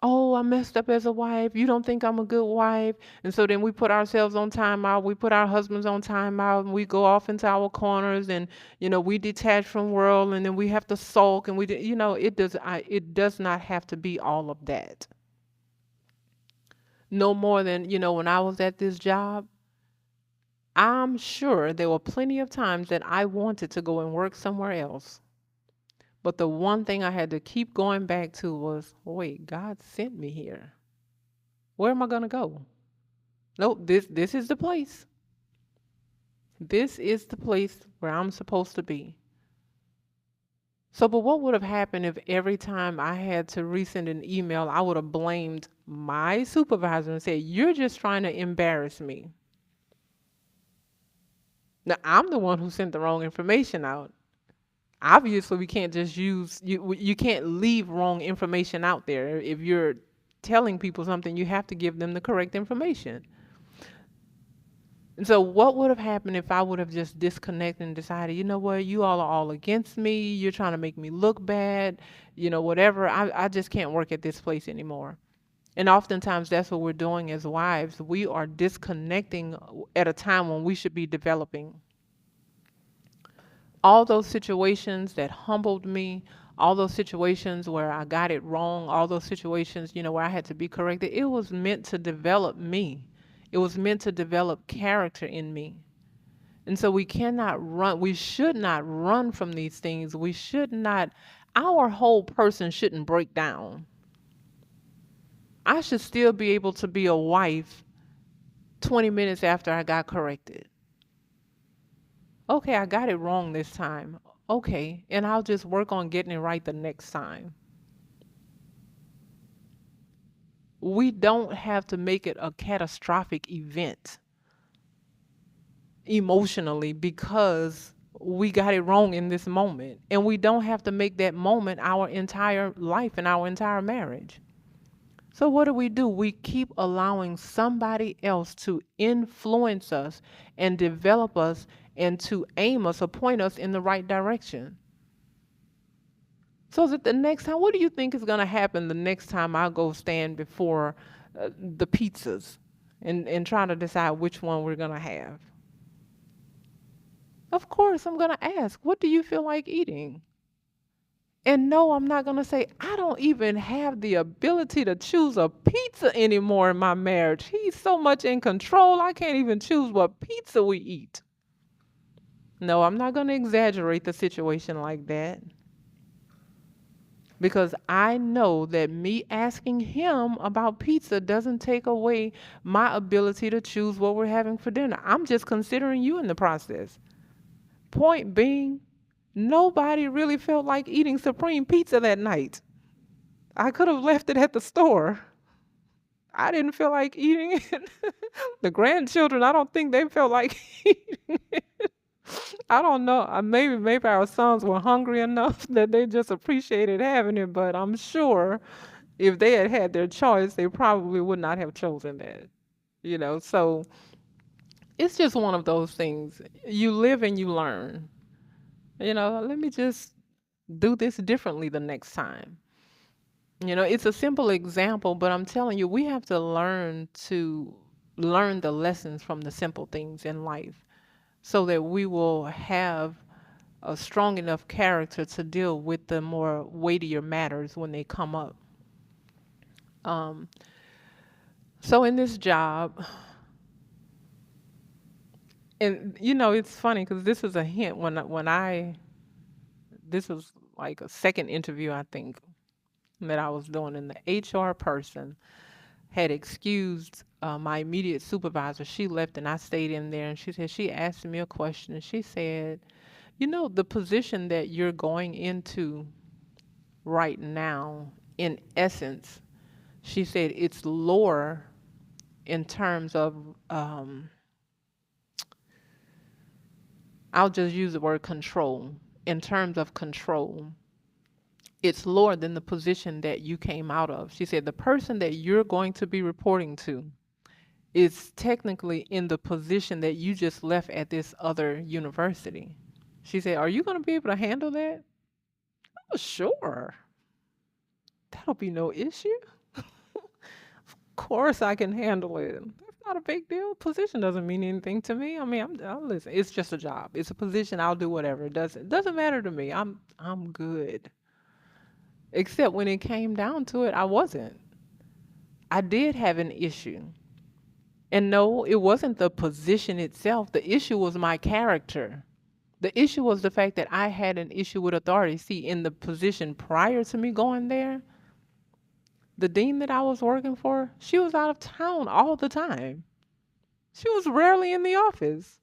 Speaker 2: Oh, I messed up as a wife. You don't think I'm a good wife. And so then we put ourselves on timeout. We put our husbands on timeout, and we go off into our corners, and we detach from world, and then we have to sulk, and it does not have to be all of that. No more than, when I was at this job, I'm sure there were plenty of times that I wanted to go and work somewhere else. But the one thing I had to keep going back to was, wait, God sent me here. Where am I going to go? Nope, this is the place. This is the place where I'm supposed to be. So, but what would have happened if every time I had to resend an email, I would have blamed my supervisor and said, you're just trying to embarrass me. Now, I'm the one who sent the wrong information out. Obviously, we can't just you can't leave wrong information out there. If you're telling people something, you have to give them the correct information. And so what would have happened if I would have just disconnected and decided, you know what, you all are all against me, you're trying to make me look bad, whatever, I just can't work at this place anymore. And oftentimes that's what we're doing as wives. We are disconnecting at a time when we should be developing. All those situations that humbled me, all those situations where I got it wrong, all those situations, where I had to be corrected, it was meant to develop me. It was meant to develop character in me. And so we cannot run, we should not run from these things. We should not, our whole person shouldn't break down. I should still be able to be a wife 20 minutes after I got corrected. Okay, I got it wrong this time. Okay, and I'll just work on getting it right the next time. We don't have to make it a catastrophic event emotionally because we got it wrong in this moment. And we don't have to make that moment our entire life and our entire marriage. So what do? We keep allowing somebody else to influence us and develop us and to aim us or point us in the right direction. So that the next time, what do you think is going to happen the next time I go stand before the pizzas and try to decide which one we're going to have? Of course, I'm going to ask, what do you feel like eating? And no, I'm not going to say, I don't even have the ability to choose a pizza anymore in my marriage. He's so much in control, I can't even choose what pizza we eat. No, I'm not going to exaggerate the situation like that. Because I know that me asking him about pizza doesn't take away my ability to choose what we're having for dinner. I'm just considering you in the process. Point being, nobody really felt like eating Supreme Pizza that night. I could have left it at the store. I didn't feel like eating it. The grandchildren, I don't think they felt like eating it. I don't know. Maybe our sons were hungry enough that they just appreciated having it, but I'm sure if they had had their choice, they probably would not have chosen that. So it's just one of those things. You live and you learn. Let me just do this differently the next time. It's a simple example, but I'm telling you, we have to learn the lessons from the simple things in life so that we will have a strong enough character to deal with the more weightier matters when they come up. So in this job, and it's funny because this is a hint this was like a second interview, I think, that I was doing, and the HR person had excused my immediate supervisor. She left and I stayed in there, and she asked me a question, and she said, the position that you're going into right now, in essence, she said it's lower in terms of, I'll just use the word control. In terms of control, it's lower than the position that you came out of. She said the person that you're going to be reporting to is technically in the position that you just left at this other university. She said, are you going to be able to handle that? Oh, sure. That'll be no issue. course I can handle it. It's not a big deal. Position doesn't mean anything to me. I mean, listen. It's just a job. It's a position. I'll do whatever. It doesn't matter to me. I'm good. Except when it came down to it, I wasn't. I did have an issue. And no, it wasn't the position itself. The issue was my character. The issue was the fact that I had an issue with authority. See, in the position prior to me going there, the dean that I was working for, she was out of town all the time. She was rarely in the office.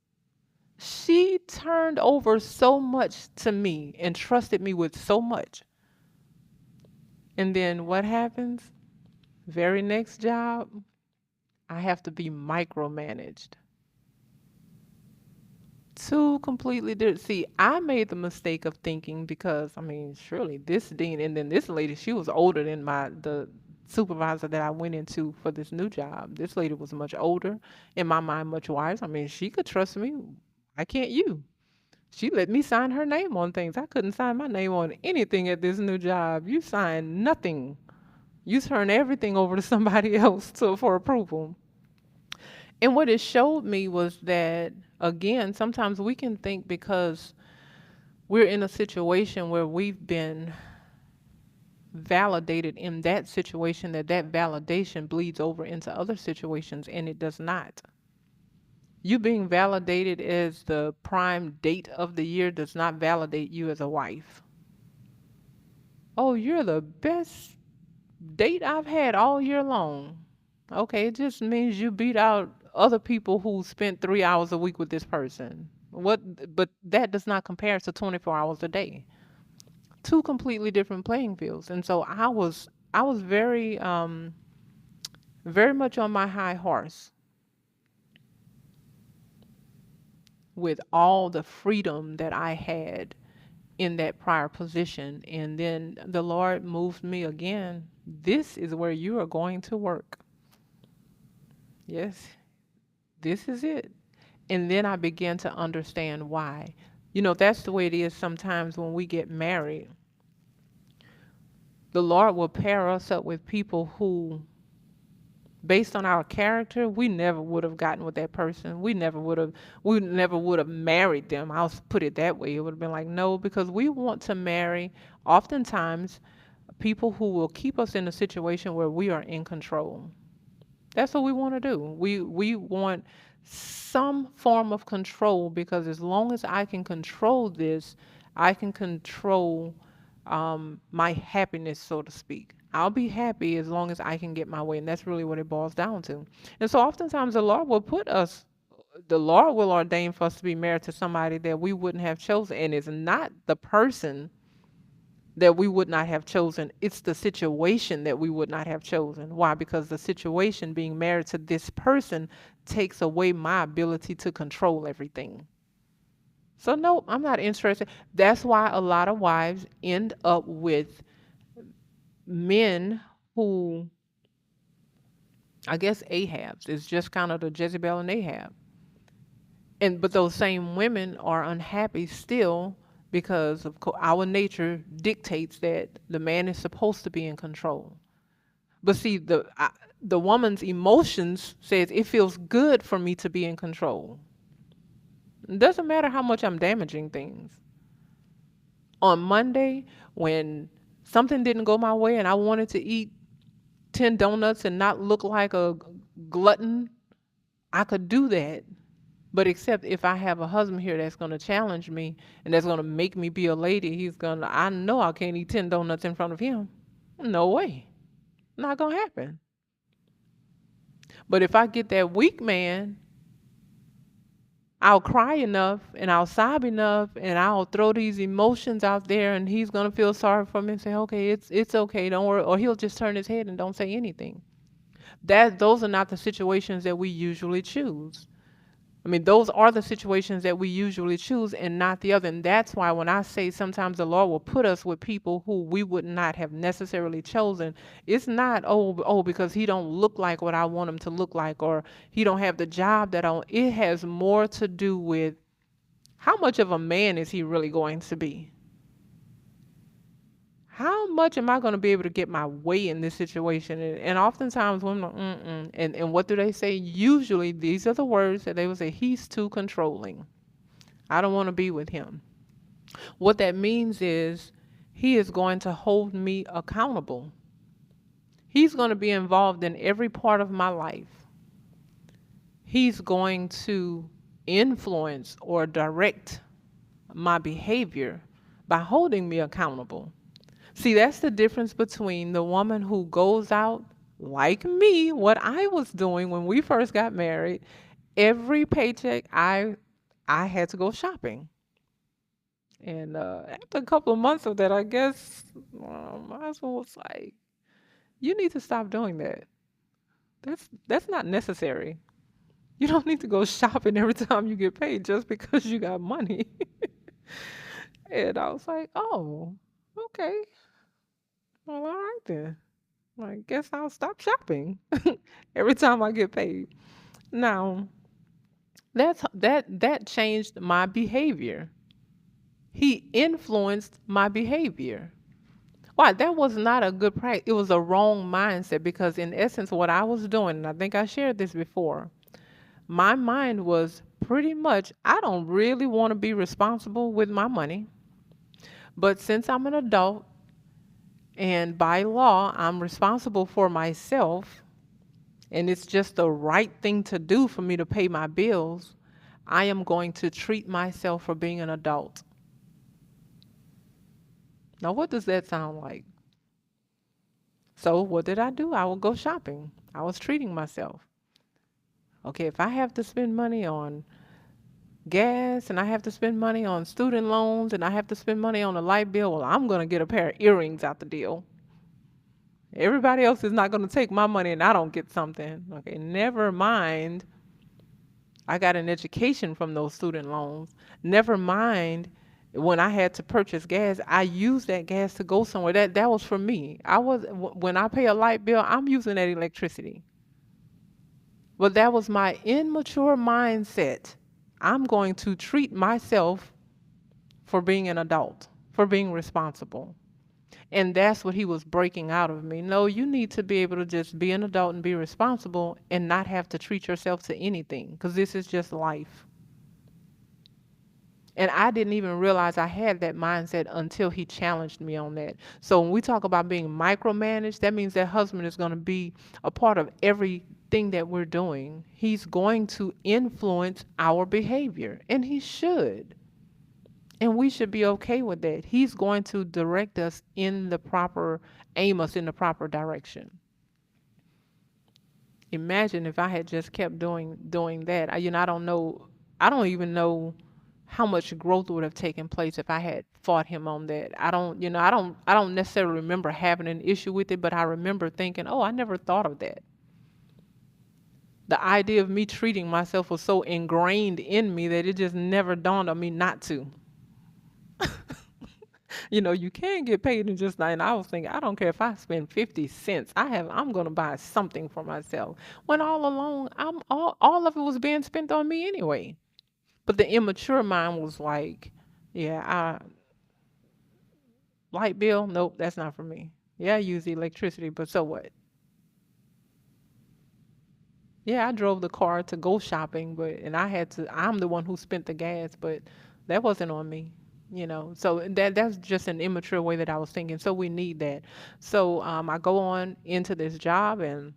Speaker 2: She turned over so much to me and trusted me with so much. And then what happens? Very next job, I have to be micromanaged. Two completely different. See, I made the mistake of thinking because I mean, surely this dean and then this lady, she was older than the supervisor that I went into for this new job. This lady was much older, in my mind, much wiser. I mean, she could trust me. Why can't you? She let me sign her name on things. I couldn't sign my name on anything at this new job. You sign nothing. You turn everything over to somebody else for approval. And what it showed me was that, again, sometimes we can think because we're in a situation where we've been validated in that situation, that validation bleeds over into other situations, and it does not. You being validated as the prime date of the year does not validate you as a wife. Oh, you're the best date I've had all year long. Okay, it just means you beat out other people who spent 3 hours a week with this person. What? But that does not compare to 24 hours a day. Two completely different playing fields. And so I was very much on my high horse with all the freedom that I had in that prior position. And then the Lord moved me again. This is where you are going to work. Yes, this is it. And then I began to understand why. That's the way it is sometimes when we get married. The Lord will pair us up with people who, based on our character, we never would have gotten with that person. We never would have married them. I'll put it that way. It would have been like, no, because we want to marry oftentimes people who will keep us in a situation where we are in control. That's what we want to do. We want some form of control because as long as I can control this, I can control my happiness, so to speak. I'll be happy as long as I can get my way, and that's really what it boils down to. And so, oftentimes, the Lord will ordain for us to be married to somebody that we wouldn't have chosen, and it's not the person that we would not have chosen. It's the situation that we would not have chosen. Why? Because the situation, being married to this person, takes away my ability to control everything. So no, I'm not interested. That's why a lot of wives end up with men who, I guess Ahab's, is just kind of the Jezebel and Ahab. But those same women are unhappy still because of our nature dictates that the man is supposed to be in control. But see, the woman's emotions says it feels good for me to be in control. It doesn't matter how much I'm damaging things. On Monday, when something didn't go my way and I wanted to eat 10 donuts and not look like a glutton, I could do that. But except if I have a husband here that's going to challenge me and that's going to make me be a lady, I know I can't eat 10 donuts in front of him. No way. Not going to happen. But if I get that weak man, I'll cry enough and I'll sob enough and I'll throw these emotions out there and he's going to feel sorry for me and say, okay, it's okay, don't worry. Or he'll just turn his head and don't say anything. Those are not the situations that we usually choose. I mean, those are the situations that we usually choose and not the other. And that's why when I say sometimes the Lord will put us with people who we would not have necessarily chosen, it's not, because he don't look like what I want him to look like, or he don't have the job that I want. It has more to do with how much of a man is he really going to be? how much am I going to be able to get my way in this situation? And oftentimes women are, and what do they say? Usually these are the words that they will say, he's too controlling. I don't want to be with him. What that means is he is going to hold me accountable. He's going to be involved in every part of my life. He's going to influence or direct my behavior by holding me accountable. See, that's the difference between the woman who goes out like me, what I was doing when we first got married. Every paycheck I had to go shopping. And after a couple of months of that, I guess my husband was like, "You need to stop doing that. That's not necessary. You don't need to go shopping every time you get paid just because you got money." And I was like, "Oh, okay. Well, all right then. I guess I'll stop shopping every time I get paid." Now, that changed my behavior. He influenced my behavior. Why? That was not a good practice. It was a wrong mindset because, in essence, what I was doing, and I think I shared this before, my mind was pretty much, I don't really want to be responsible with my money. But since I'm an adult and by law, I'm responsible for myself, and it's just the right thing to do for me to pay my bills, I am going to treat myself for being an adult. Now, what does that sound like? So, what did I do? I would go shopping. I was treating myself. Okay, if I have to spend money on gas and I have to spend money on student loans and I have to spend money on a light bill, well, I'm going to get a pair of earrings out the deal. Everybody else is not going to take my money and I don't get something. Okay, never mind. I got an education from those student loans. Never mind when I had to purchase gas, I used that gas to go somewhere. That was for me. When I pay a light bill, I'm using that electricity. But that was my immature mindset. I'm going to treat myself for being an adult, for being responsible. And that's what he was breaking out of me. No, you need to be able to just be an adult and be responsible and not have to treat yourself to anything, because this is just life. And I didn't even realize I had that mindset until he challenged me on that. So when we talk about being micromanaged, that means that husband is going to be a part of everything that we're doing. He's going to influence our behavior, and he should. And we should be okay with that. He's going to direct us in the proper, aim us in the proper direction. Imagine if I had just kept doing that. I don't even know how much growth would have taken place if I had fought him on that. I don't necessarily remember having an issue with it, but I remember thinking, "Oh, I never thought of that." The idea of me treating myself was so ingrained in me that it just never dawned on me not to. You can get paid in just like, and I was thinking, I don't care if I spend 50 cents. I'm going to buy something for myself. When all along, all of it was being spent on me anyway. But the immature mind was like, yeah, light bill, nope, that's not for me. Yeah, I use the electricity, but so what? Yeah, I drove the car to go shopping, and I'm the one who spent the gas, but that wasn't on me. So that's just an immature way that I was thinking. So we need that. So I go on into this job, and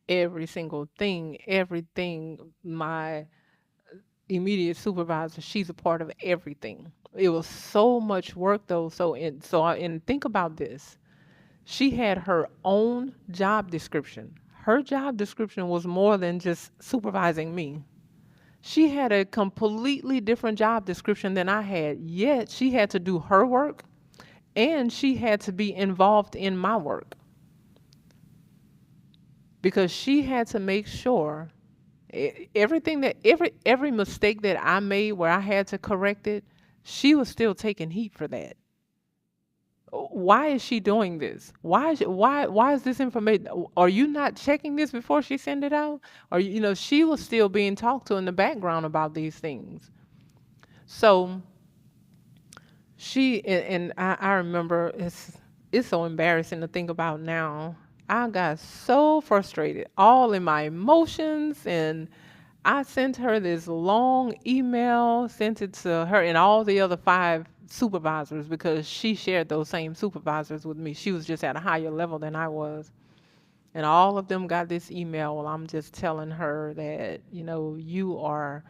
Speaker 2: everything, my immediate supervisor, she's a part of everything. It was so much work though. And think about this. She had her own job description. Her job description was more than just supervising me. She had a completely different job description than I had, yet she had to do her work and she had to be involved in my work because she had to make sure every mistake that I made where I had to correct it, she was still taking heat for that. Why is she doing this? Why is this information? Are you not checking this before she send it out? Or she was still being talked to in the background about these things. So I remember it's so embarrassing to think about now. I got so frustrated, all in my emotions, and I sent her this long email, sent it to her and all the other five supervisors because she shared those same supervisors with me. She was just at a higher level than I was. And all of them got this email. Well, I'm just telling her that, you are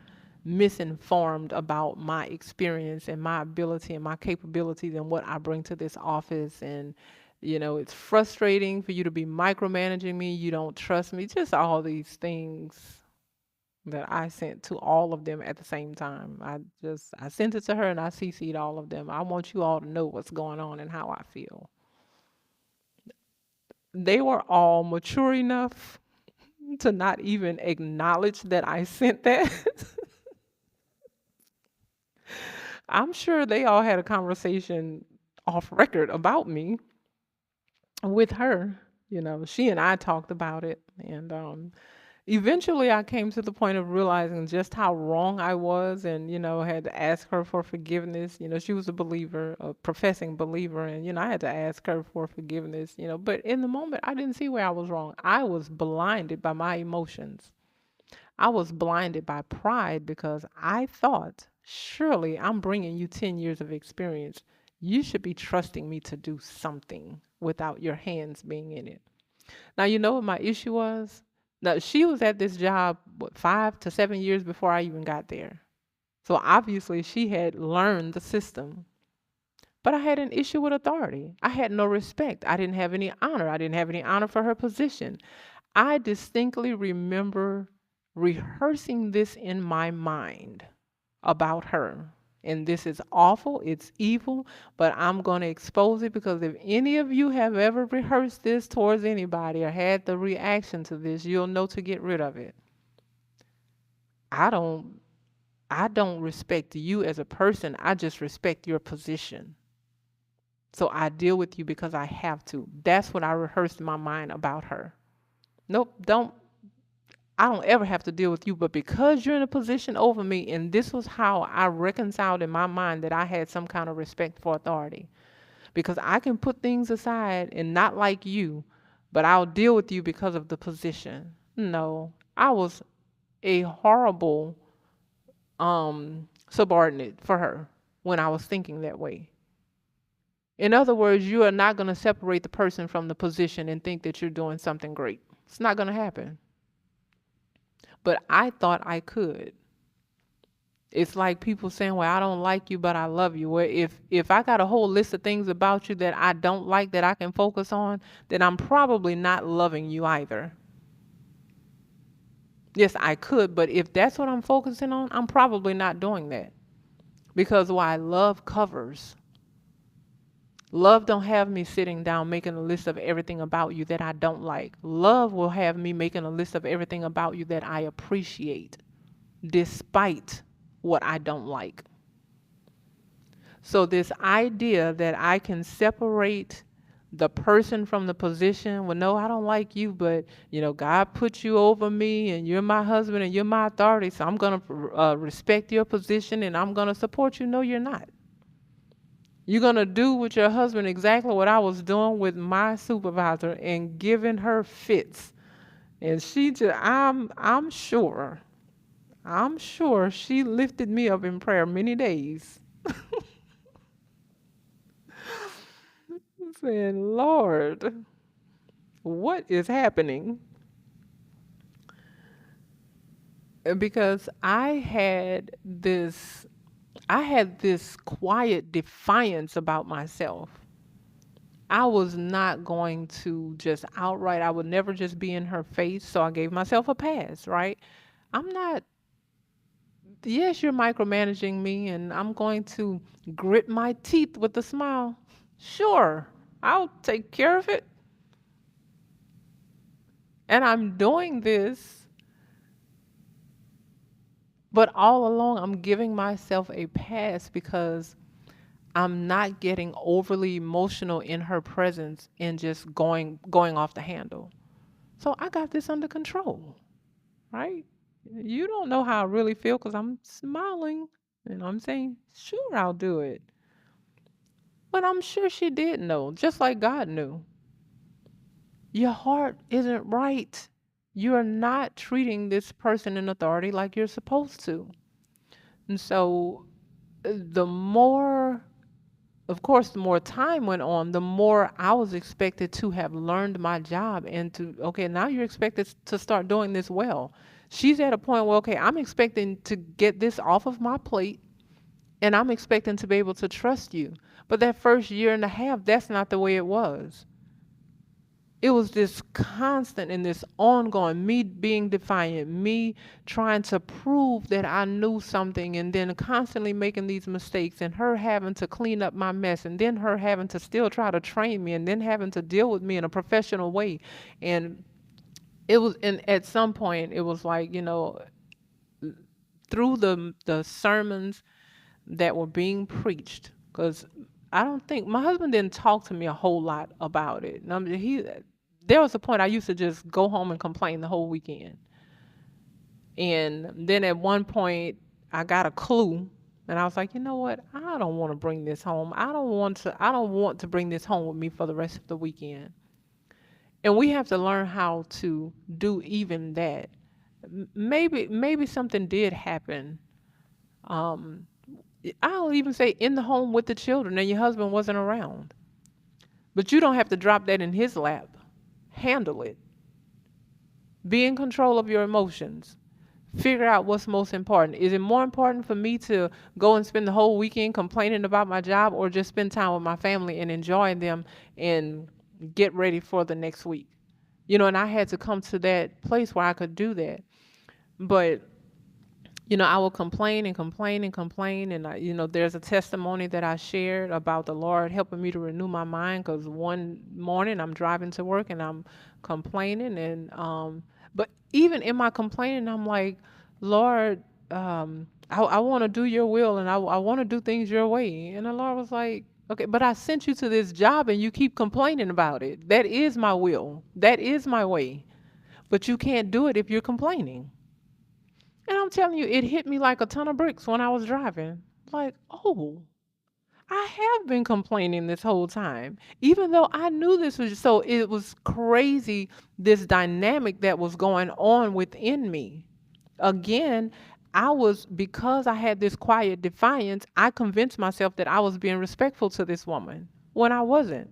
Speaker 2: misinformed about my experience and my ability and my capabilities and what I bring to this office. And, it's frustrating for you to be micromanaging me. You don't trust me. Just all these things that I sent to all of them at the same time. I sent it to her and I CC'd all of them. I want you all to know what's going on and how I feel. They were all mature enough to not even acknowledge that I sent that. I'm sure they all had a conversation off record about me with her. She and I talked about it. And eventually I came to the point of realizing just how wrong I was and, had to ask her for forgiveness. She was a believer, a professing believer. And, I had to ask her for forgiveness, but in the moment, I didn't see where I was wrong. I was blinded by my emotions. I was blinded by pride because I thought, surely I'm bringing you 10 years of experience. You should be trusting me to do something without your hands being in it. Now, you know what my issue was? Now, she was at this job, 5 to 7 years before I even got there. So obviously, she had learned the system. But I had an issue with authority. I had no respect. I didn't have any honor. I didn't have any honor for her position. I distinctly remember rehearsing this in my mind about her. And this is awful, it's evil, but I'm going to expose it because if any of you have ever rehearsed this towards anybody or had the reaction to this, you'll know to get rid of it. I don't I don't respect you as a person. I just respect your position. So I deal with you because I have to. That's what I rehearsed in my mind about her. Nope, I don't ever have to deal with you, but because you're in a position over me, and this was how I reconciled in my mind that I had some kind of respect for authority. Because I can put things aside and not like you, but I'll deal with you because of the position. No, I was a horrible subordinate for her when I was thinking that way. In other words, you are not going to separate the person from the position and think that you're doing something great. It's not going to happen. But I thought I could. It's like people saying, well, I don't like you, but I love you. Well, if I got a whole list of things about you that I don't like that I can focus on, then I'm probably not loving you either. Yes, I could, but if that's what I'm focusing on, I'm probably not doing that. Because why? Love covers. Love don't have me sitting down making a list of everything about you that I don't like. Love will have me making a list of everything about you that I appreciate, despite what I don't like. So this idea that I can separate the person from the position, well, no, I don't like you, but God put you over me and you're my husband and you're my authority, so I'm going to respect your position and I'm going to support you. No, you're not. You're going to do with your husband exactly what I was doing with my supervisor and giving her fits. And she just, I'm sure she lifted me up in prayer many days, saying, Lord, what is happening? Because I had this quiet defiance about myself. I was not going to just outright, I would never just be in her face. So I gave myself a pass, right? I'm not, yes, you're micromanaging me and I'm going to grit my teeth with a smile. Sure, I'll take care of it. And I'm doing this, but all along I'm giving myself a pass because I'm not getting overly emotional in her presence and just going off the handle. So I got this under control, right? You don't know how I really feel because I'm smiling and I'm saying, sure, I'll do it. But I'm sure she did know, just like God knew. Your heart isn't right. You're not treating this person in authority like you're supposed to. And so the more, of course, the more time went on, the more I was expected to have learned my job and to, okay, now you're expected to start doing this well. She's at a point where, okay, I'm expecting to get this off of my plate and I'm expecting to be able to trust you. But that first year and a half, that's not the way it was. It was this constant and this ongoing, me being defiant, me trying to prove that I knew something, and then constantly making these mistakes, and her having to clean up my mess, and then her having to still try to train me, and then having to deal with me in a professional way. And and at some point, it was like, through the sermons that were being preached, because I don't think my husband didn't talk to me a whole lot about it. And I mean, there was a point I used to just go home and complain the whole weekend. And then at one point, I got a clue, and I was like, you know what? I don't want to bring this home. I don't want to bring this home with me for the rest of the weekend. And we have to learn how to do even that. Maybe something did happen. Um, I'll even say in the home with the children, and your husband wasn't around. But you don't have to drop that in his lap. Handle it. Be in control of your emotions. Figure out what's most important. Is it more important for me to go and spend the whole weekend complaining about my job, or just spend time with my family and enjoying them and get ready for the next week? And I had to come to that place where I could do that. But I will complain and complain and complain. And, there's a testimony that I shared about the Lord helping me to renew my mind, because one morning I'm driving to work and I'm complaining. But even in my complaining, I'm like, Lord, I want to do your will, and I want to do things your way. And the Lord was like, okay, but I sent you to this job and you keep complaining about it. That is my will. That is my way. But you can't do it if you're complaining. And I'm telling you, it hit me like a ton of bricks when I was driving. Like, oh, I have been complaining this whole time, even though I knew this was so. It was crazy, this dynamic that was going on within me. Again, because I had this quiet defiance, I convinced myself that I was being respectful to this woman when I wasn't.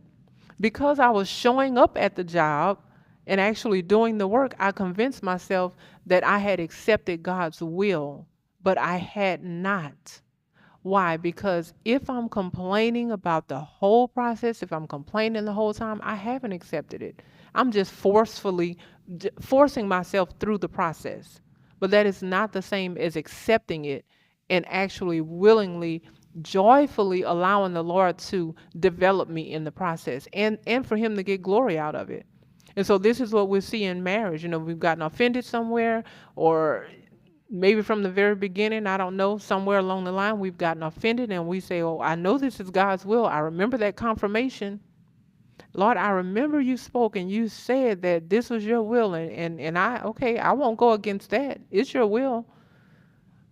Speaker 2: Because I was showing up at the job and actually doing the work, I convinced myself that I had accepted God's will, but I had not. Why? Because if I'm complaining about the whole process, if I'm complaining the whole time, I haven't accepted it. I'm just forcing myself through the process. But that is not the same as accepting it and actually willingly, joyfully allowing the Lord to develop me in the process, and for Him to get glory out of it. And so this is what we see in marriage. We've gotten offended somewhere, or maybe from the very beginning, I don't know, somewhere along the line, we've gotten offended and we say, oh, I know this is God's will. I remember that confirmation. Lord, I remember you spoke and you said that this was your will. And okay, I won't go against that. It's your will.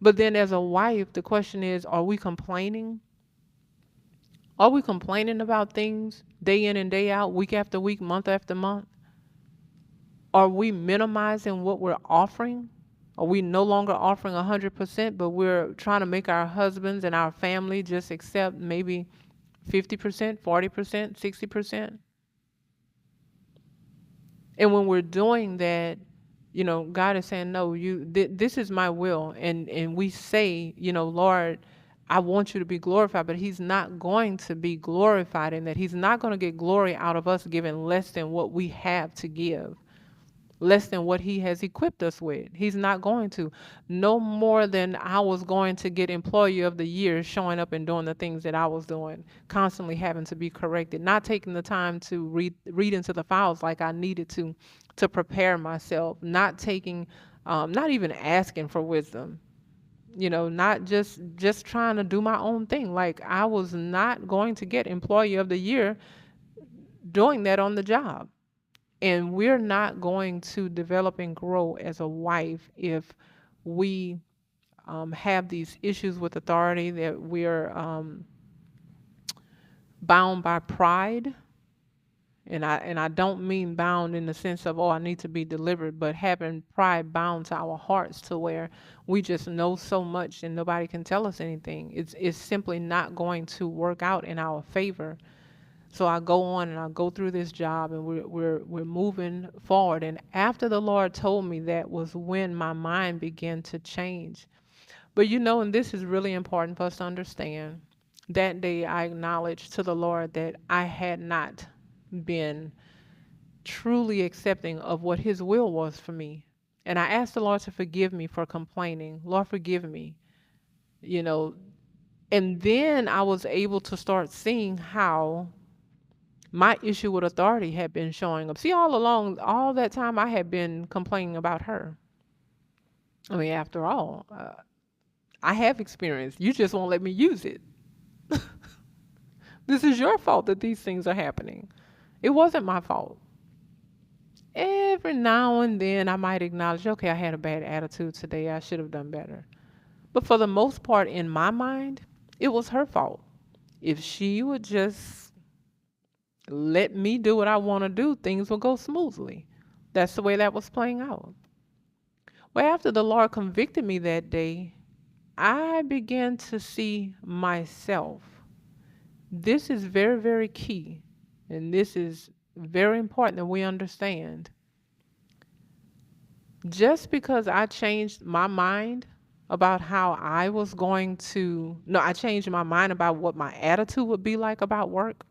Speaker 2: But then as a wife, the question is, are we complaining? Are we complaining about things day in and day out, week after week, month after month? Are we minimizing what we're offering? Are we no longer offering 100%, but we're trying to make our husbands and our family just accept maybe 50%, 40%, 60%? And when we're doing that, God is saying, no, this is my will. And we say, Lord, I want you to be glorified, but He's not going to be glorified in that. He's not going to get glory out of us giving less than what we have to give, less than what He has equipped us with. He's not going to. No more than I was going to get Employee of the Year showing up and doing the things that I was doing, constantly having to be corrected, not taking the time to read into the files like I needed to prepare myself, not taking, not even asking for wisdom. Not just trying to do my own thing. Like, I was not going to get Employee of the Year doing that on the job. And we're not going to develop and grow as a wife if we have these issues with authority, that we're bound by pride. And I don't mean bound in the sense of, oh, I need to be delivered, but having pride bound to our hearts to where we just know so much and nobody can tell us anything. It's simply not going to work out in our favor. So I go on and I go through this job, and we're moving forward. And after the Lord told me that was when my mind began to change. But and this is really important for us to understand. That day I acknowledged to the Lord that I had not been truly accepting of what his will was for me. And I asked the Lord to forgive me for complaining. Lord, forgive me. You know, and then I was able to start seeing how my issue with authority had been showing up. See, all along, all that time I had been complaining about her. I mean, after all, I have experience. You just won't let me use it. This is your fault that these things are happening. It wasn't my fault. Every now and then I might acknowledge, okay, I had a bad attitude today. I should have done better. But for the most part, in my mind, it was her fault. If she would just let me do what I want to do, things will go smoothly. That's the way that was playing out. Well, after the Lord convicted me that day, I began to see myself. This is very, very key. And this is very important that we understand. Just because I changed my mind about how I was going to, no, I changed my mind about what my attitude would be like about work.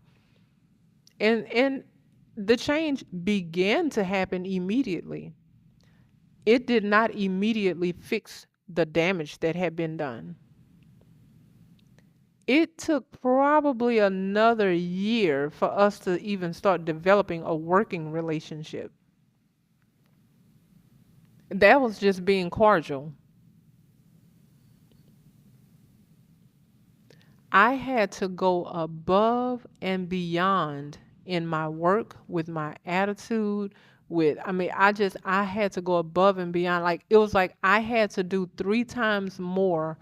Speaker 2: And the change began to happen immediately. It did not immediately fix the damage that had been done. It took probably another year for us to even start developing a working relationship. That was just being cordial. I had to go above and beyond in my work, with my attitude, I had to go above and beyond. Like, it was like I had to do 3 times more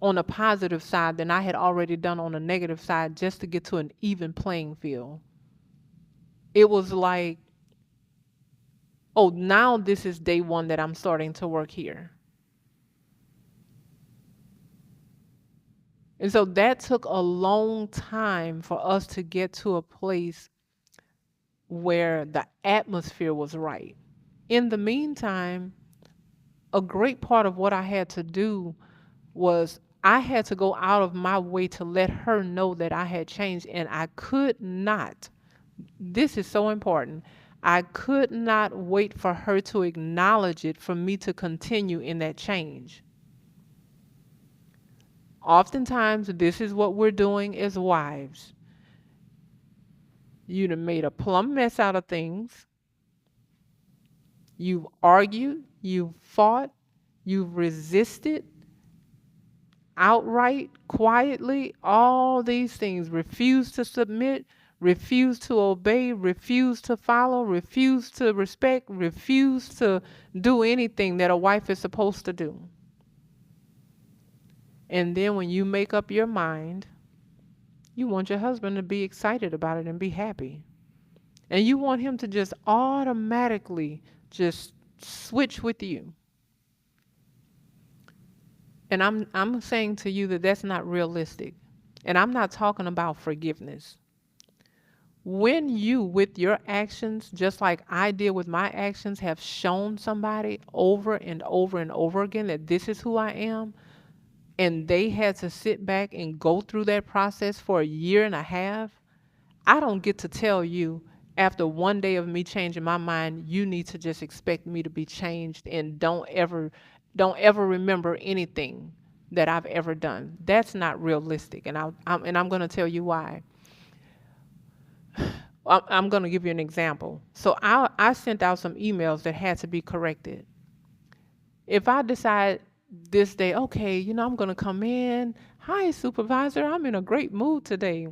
Speaker 2: on a positive side than I had already done on a negative side just to get to an even playing field. It was like, oh, now this is day one that I'm starting to work here. And so that took a long time for us to get to a place where the atmosphere was right. In the meantime, a great part of what I had to do was I had to go out of my way to let her know that I had changed, and I could not. This is so important. I could not wait for her to acknowledge it for me to continue in that change. Oftentimes, this is what we're doing as wives. You'd have made a plumb mess out of things. You've argued, you've fought, you've resisted outright, quietly, all these things. Refuse to submit, refuse to obey, refuse to follow, refuse to respect, refuse to do anything that a wife is supposed to do. And then when you make up your mind, you want your husband to be excited about it and be happy. And you want him to just automatically just switch with you. And I'm saying to you that that's not realistic. And I'm not talking about forgiveness. When you, with your actions, just like I did with my actions, have shown somebody over and over and over again that this is who I am, and they had to sit back and go through that process for a year and a half, I don't get to tell you after one day of me changing my mind, you need to just expect me to be changed and don't ever remember anything that I've ever done. That's not realistic, and I'm going to tell you why. I'm going to give you an example. So I sent out some emails that had to be corrected. If I decide this day, okay, I'm going to come in. Hi, supervisor, I'm in a great mood today.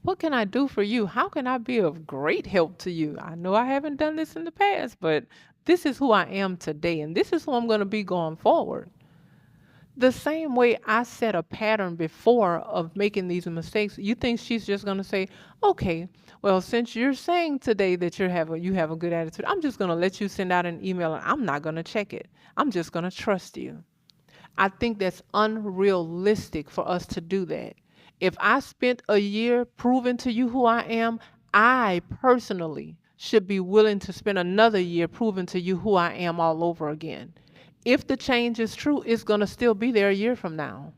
Speaker 2: What can I do for you? How can I be of great help to you? I know I haven't done this in the past, but this is who I am today, and this is who I'm going to be going forward. The same way I set a pattern before of making these mistakes, you think she's just going to say, okay, well, since you're saying today that you have a good attitude, I'm just going to let you send out an email and I'm not going to check it. I'm just going to trust you. I think that's unrealistic for us to do that. If I spent a year proving to you who I am, I personally should be willing to spend another year proving to you who I am all over again. If the change is true, it's going to still be there a year from now.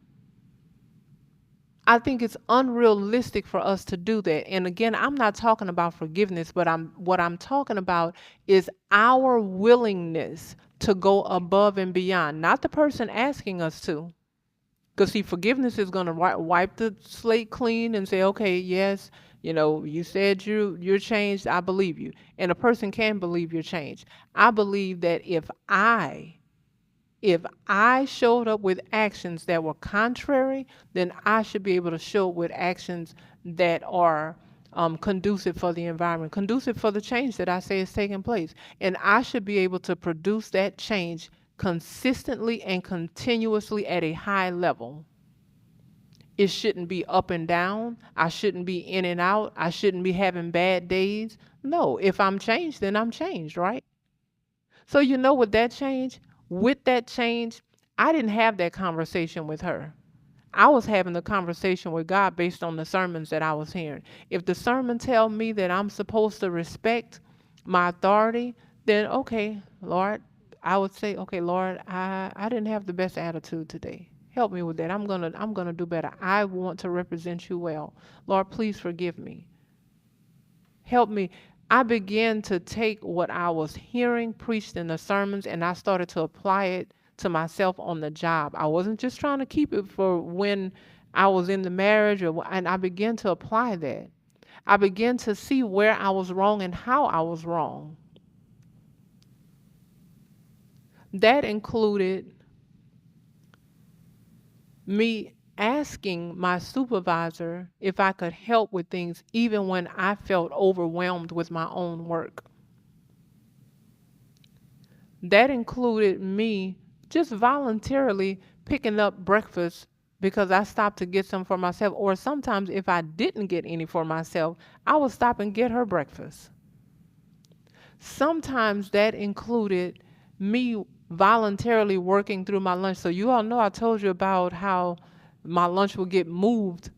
Speaker 2: I think it's unrealistic for us to do that. And again, I'm not talking about forgiveness, but what I'm talking about is our willingness to go above and beyond, not the person asking us to. Because see, forgiveness is going to wipe the slate clean and say, okay, yes, you said you're changed. I believe you. And a person can believe you're changed. I believe that if I showed up with actions that were contrary, then I should be able to show up with actions that are conducive for the environment, conducive for the change that I say is taking place. And I should be able to produce that change consistently and continuously at a high level. It shouldn't be up and down. I shouldn't be in and out. I shouldn't be having bad days. No, if I'm changed, then I'm changed, right? So with that change, I didn't have that conversation with her. I was having the conversation with God based on the sermons that I was hearing. If the sermon tell me that I'm supposed to respect my authority, then okay, Lord, I would say, okay, Lord, I didn't have the best attitude today. Help me with that. I'm gonna do better. I want to represent you well. Lord, please forgive me. Help me. I began to take what I was hearing preached in the sermons and I started to apply it to myself on the job. I wasn't just trying to keep it for when I was in the marriage, and I began to apply that. I began to see where I was wrong and how I was wrong. That included me asking my supervisor if I could help with things even when I felt overwhelmed with my own work. That included me just voluntarily picking up breakfast because I stopped to get some for myself. Or sometimes if I didn't get any for myself, I would stop and get her breakfast. Sometimes that included me voluntarily working through my lunch. So you all know I told you about how my lunch would get moved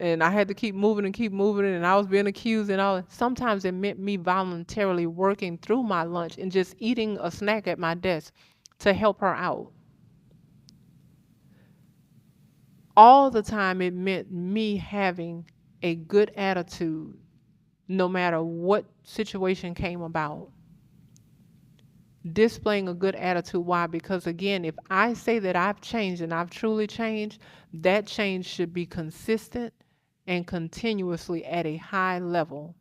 Speaker 2: and I had to keep moving it, and I was being accused and all. Sometimes it meant me voluntarily working through my lunch and just eating a snack at my desk to help her out. All the time it meant me having a good attitude no matter what situation came about. Displaying a good attitude. Why? Because again, if I say that I've changed and I've truly changed, that change should be consistent and continuously at a high level.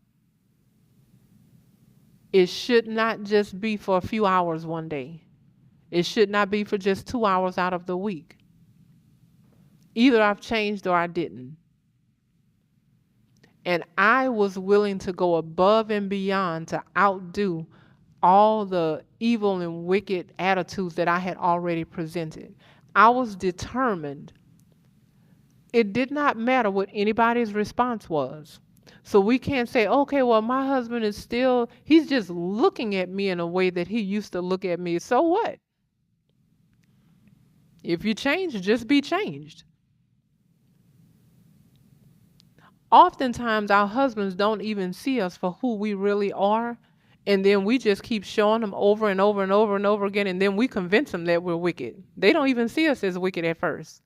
Speaker 2: It should not just be for a few hours one day. It should not be for just 2 hours out of the week. Either I've changed or I didn't. And I was willing to go above and beyond to outdo all the evil and wicked attitudes that I had already presented. I was determined. It did not matter what anybody's response was. So we can't say, okay, well, my husband he's just looking at me in a way that he used to look at me. So what? If you change, just be changed. Oftentimes, our husbands don't even see us for who we really are. And then we just keep showing them over and over and over and over again. And then we convince them that we're wicked. They don't even see us as wicked at first.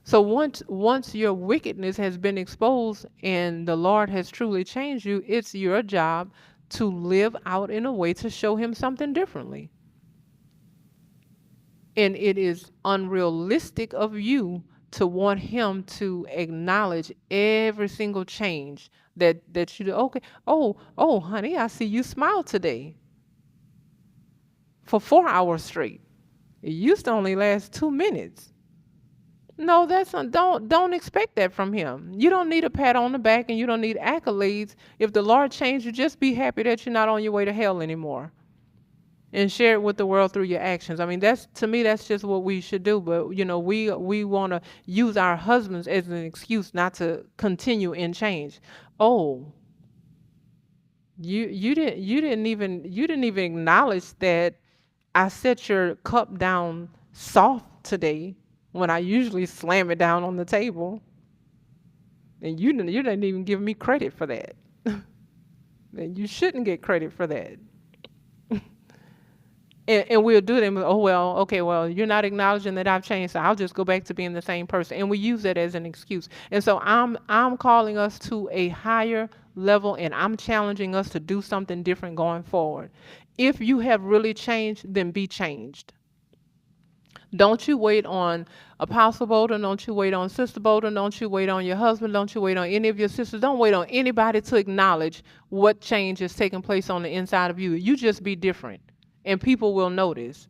Speaker 2: So once your wickedness has been exposed and the Lord has truly changed you, it's your job to live out in a way to show him something differently. And it is unrealistic of you to want him to acknowledge every single change that you do. Okay, oh, honey, I see you smile today for 4 hours straight. It used to only last 2 minutes. No, don't expect that from him. You don't need a pat on the back and you don't need accolades. If the Lord changed you, just be happy that you're not on your way to hell anymore. and share it with the world through your actions. I mean, that's to me, that's just what we should do. But we want to use our husbands as an excuse not to continue in change. Oh, you didn't even acknowledge that I set your cup down soft today when I usually slam it down on the table, and you didn't even give me credit for that. And you shouldn't get credit for that. And we'll do them. Oh well, okay, well you're not acknowledging that I've changed, so I'll just go back to being the same person. And we use that as an excuse. And so I'm calling us to a higher level, and I'm challenging us to do something different going forward. If you have really changed, then be changed. Don't you wait on Apostle Bolden. Don't you wait on Sister Bolden. Don't you wait on your husband. Don't you wait on any of your sisters. Don't wait on anybody to acknowledge what change is taking place on the inside of you. You just be different, and people will notice.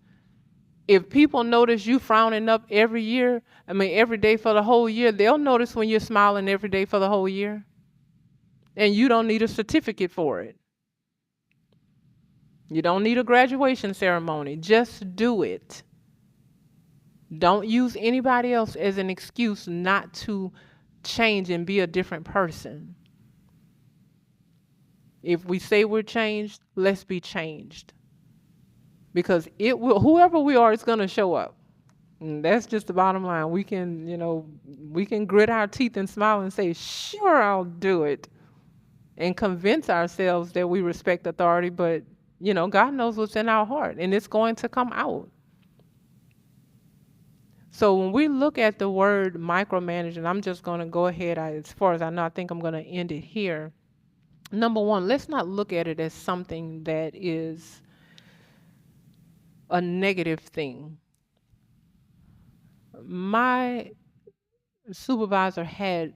Speaker 2: If people notice you frowning up every year, I mean every day for the whole year, they'll notice when you're smiling every day for the whole year. And you don't need a certificate for it. You don't need a graduation ceremony. Just do it. Don't use anybody else as an excuse not to change and be a different person. If we say we're changed, let's be changed. Because it will, whoever we are, it's going to show up. And that's just the bottom line. We can grit our teeth and smile and say, sure, I'll do it. And convince ourselves that we respect authority, but God knows what's in our heart, and it's going to come out. So when we look at the word micromanage, and I'm just going to go ahead, as far as I know, I think I'm going to end it here. Number one, let's not look at it as something that is a negative thing. My supervisor had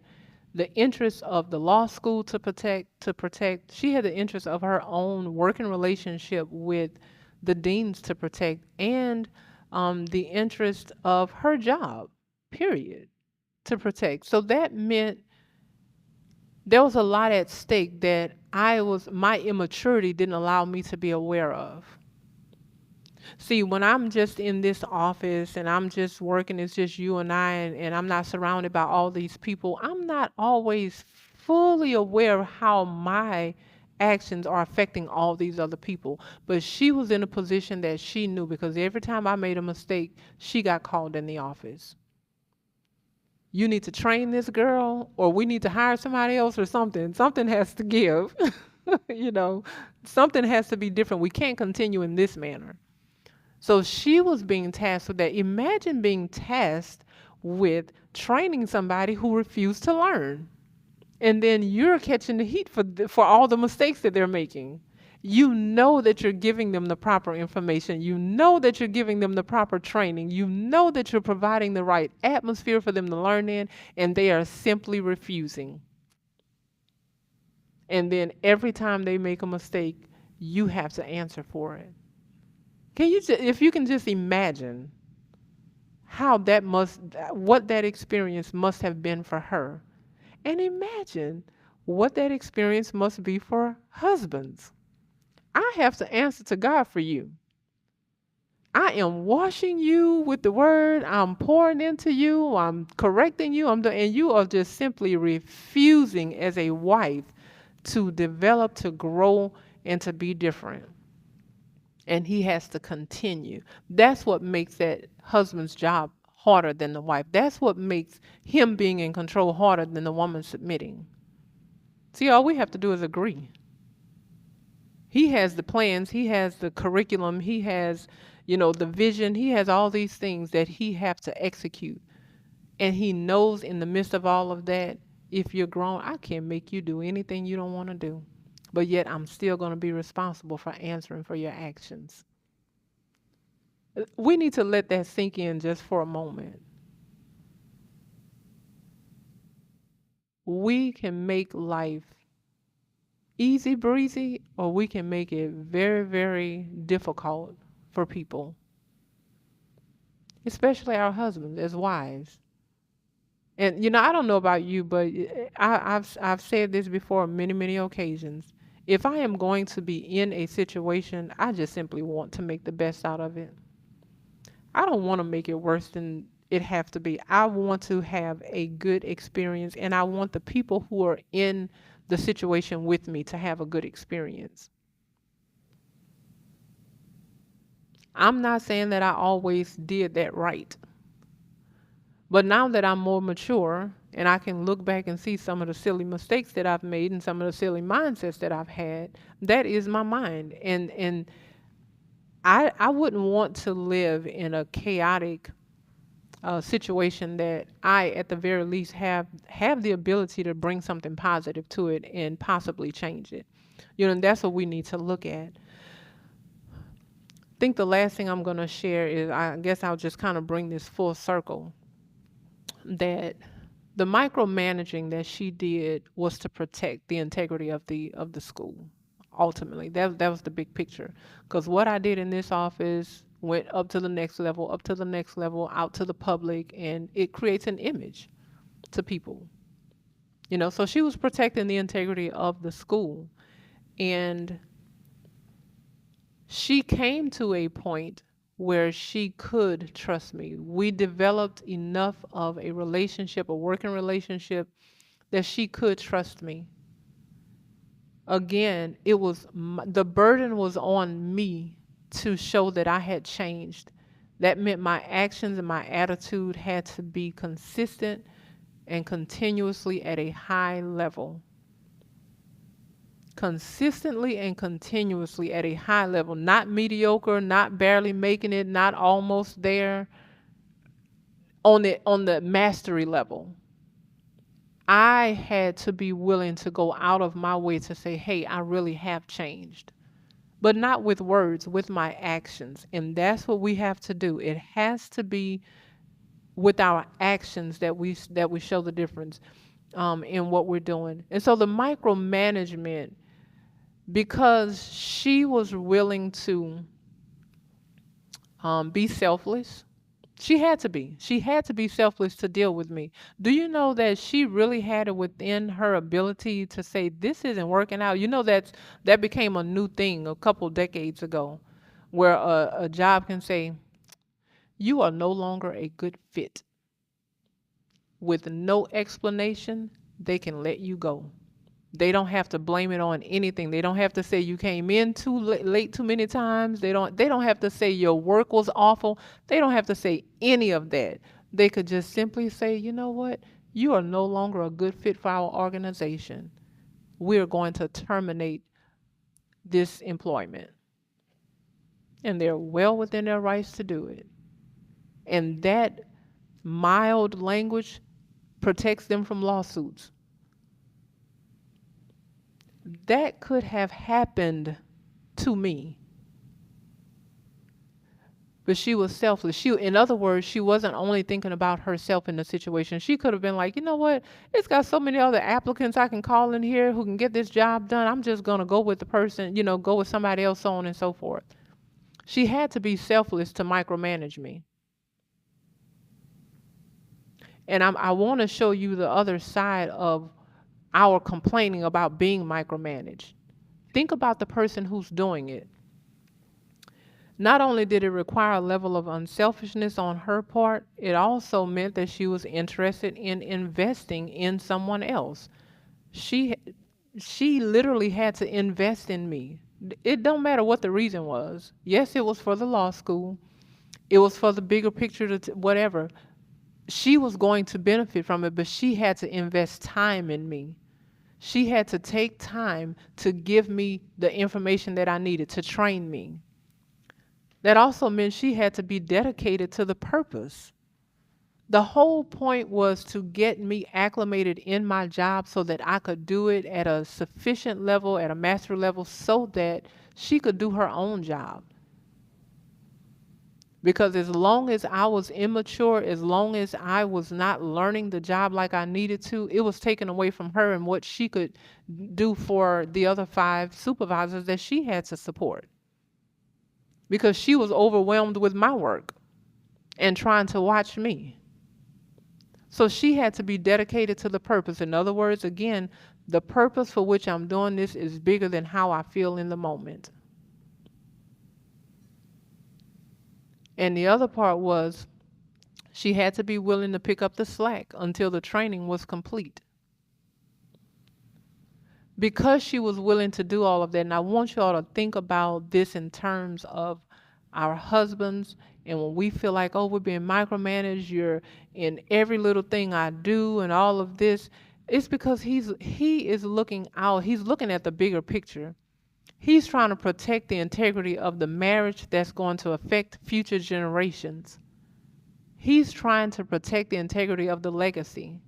Speaker 2: the interest of the law school to protect. She had the interest of her own working relationship with the deans to protect, and the interest of her job, period, to protect. So that meant there was a lot at stake that my immaturity didn't allow me to be aware of. See, when I'm just in this office and I'm just working, it's just you and I, and I'm not surrounded by all these people, I'm not always fully aware of how my actions are affecting all these other people. But she was in a position that she knew, because every time I made a mistake, she got called in the office. You need to train this girl, or we need to hire somebody else, or something. Something has to give. Something has to be different. We can't continue in this manner. So she was being tasked with that. Imagine being tasked with training somebody who refused to learn. And then you're catching the heat for all the mistakes that they're making. You know that you're giving them the proper information. You know that you're giving them the proper training. You know that you're providing the right atmosphere for them to learn in, and they are simply refusing. And then every time they make a mistake, you have to answer for it. If you can just imagine what that experience must have been for her, and imagine what that experience must be for husbands. I have to answer to God for you. I am washing you with the word. I'm pouring into you. I'm correcting you. And you are just simply refusing as a wife to develop, to grow, and to be different. And he has to continue. That's what makes that husband's job harder than the wife. That's what makes him being in control harder than the woman submitting. See, all we have to do is agree. He has the plans, he has the curriculum, he has, the vision, he has all these things that he has to execute. And he knows in the midst of all of that, if you're grown, I can't make you do anything you don't want to do. But yet I'm still going to be responsible for answering for your actions. We need to let that sink in just for a moment. We can make life easy breezy, or we can make it very, very difficult for people, especially our husbands as wives. And I don't know about you, but I've said this before on many, many occasions. If I am going to be in a situation, I just simply want to make the best out of it. I don't want to make it worse than it have to be. I want to have a good experience, and I want the people who are in the situation with me to have a good experience. I'm not saying that I always did that right. But now that I'm more mature and I can look back and see some of the silly mistakes that I've made and some of the silly mindsets that I've had, that is my mind. And I wouldn't want to live in a chaotic situation that I, at the very least, have the ability to bring something positive to it and possibly change it. And that's what we need to look at. I think the last thing I'm going to share is, I guess I'll just kind of bring this full circle, that the micromanaging that she did was to protect the integrity of the school. Ultimately, that was the big picture. Because what I did in this office went up to the next level, up to the next level, out to the public, and it creates an image to people. So she was protecting the integrity of the school, and she came to a point where she could trust me. We developed enough of a relationship, a working relationship, that she could trust me. Again, the burden was on me to show that I had changed. That meant my actions and my attitude had to be consistent and continuously at a high level. Consistently and continuously at a high level, not mediocre, not barely making it, not almost there, on the mastery level. I had to be willing to go out of my way to say, hey, I really have changed. But not with words, with my actions. And that's what we have to do. It has to be with our actions that we show the difference in what we're doing. And so the micromanagement, because she was willing to be selfless. She had to be. She had to be selfless to deal with me. Do you know that she really had it within her ability to say, this isn't working out? That became a new thing a couple decades ago, where a job can say, you are no longer a good fit. With no explanation, they can let you go. They don't have to blame it on anything. They don't have to say you came in too late too many times. They don't have to say your work was awful. They don't have to say any of that. They could just simply say, you know what? You are no longer a good fit for our organization. We're going to terminate this employment. And they're well within their rights to do it. And that mild language protects them from lawsuits. That could have happened to me. But she was selfless. In other words, she wasn't only thinking about herself in the situation. She could have been like, you know what? It's got so many other applicants I can call in here who can get this job done. I'm just going to go with the person, go with somebody else, so on and so forth. She had to be selfless to micromanage me. And I want to show you the other side of our complaining about being micromanaged. Think about the person who's doing it. Not only did it require a level of unselfishness on her part, it also meant that she was interested in investing in someone else. She literally had to invest in me. It don't matter what the reason was. Yes, it was for the law school. It was for the bigger picture, whatever. She was going to benefit from it, but she had to invest time in me. She had to take time to give me the information that I needed to train me. That also meant she had to be dedicated to the purpose. The whole point was to get me acclimated in my job so that I could do it at a sufficient level, at a master level, so that she could do her own job. Because as long as I was immature, as long as I was not learning the job like I needed to, it was taken away from her and what she could do for the other 5 supervisors that she had to support. Because she was overwhelmed with my work and trying to watch me. So she had to be dedicated to the purpose. In other words, again, The purpose for which I'm doing this is bigger than how I feel in the moment. And the other part was she had to be willing to pick up the slack until the training was complete. Because she was willing to do all of that, and I want you all to think about this in terms of our husbands, and when we feel like, oh, we're being micromanaged, you're in every little thing I do and all of this, it's because he is looking out, he's looking at the bigger picture. He's trying to protect the integrity of the marriage that's going to affect future generations. He's trying to protect the integrity of the legacy.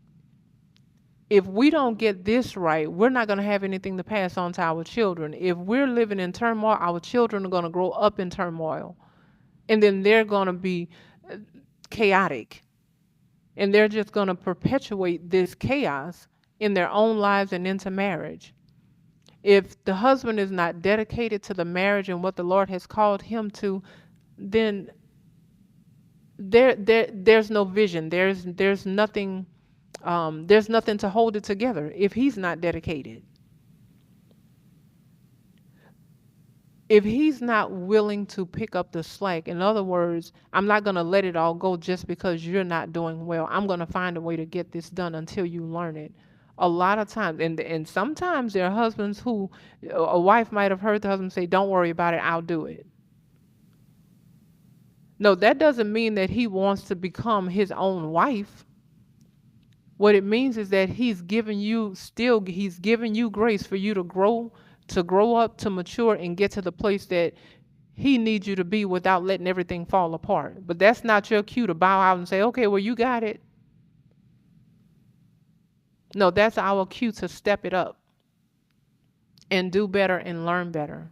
Speaker 2: If we don't get this right, we're not going to have anything to pass on to our children. If we're living in turmoil, our children are going to grow up in turmoil. And then they're going to be chaotic. And they're just going to perpetuate this chaos in their own lives and into marriage. If the husband is not dedicated to the marriage and what the Lord has called him to, then there's no vision. There's nothing to hold it together if he's not dedicated. If he's not willing to pick up the slack, in other words, I'm not going to let it all go just because you're not doing well. I'm going to find a way to get this done until you learn it. A lot of times, and sometimes there are husbands who, a wife might have heard the husband say, don't worry about it, I'll do it. No, that doesn't mean that he wants to become his own wife. What it means is that he's giving you grace for you to grow up, to mature, and get to the place that he needs you to be without letting everything fall apart. But that's not your cue to bow out and say, okay, well, you got it. No, that's our cue to step it up and do better and learn better.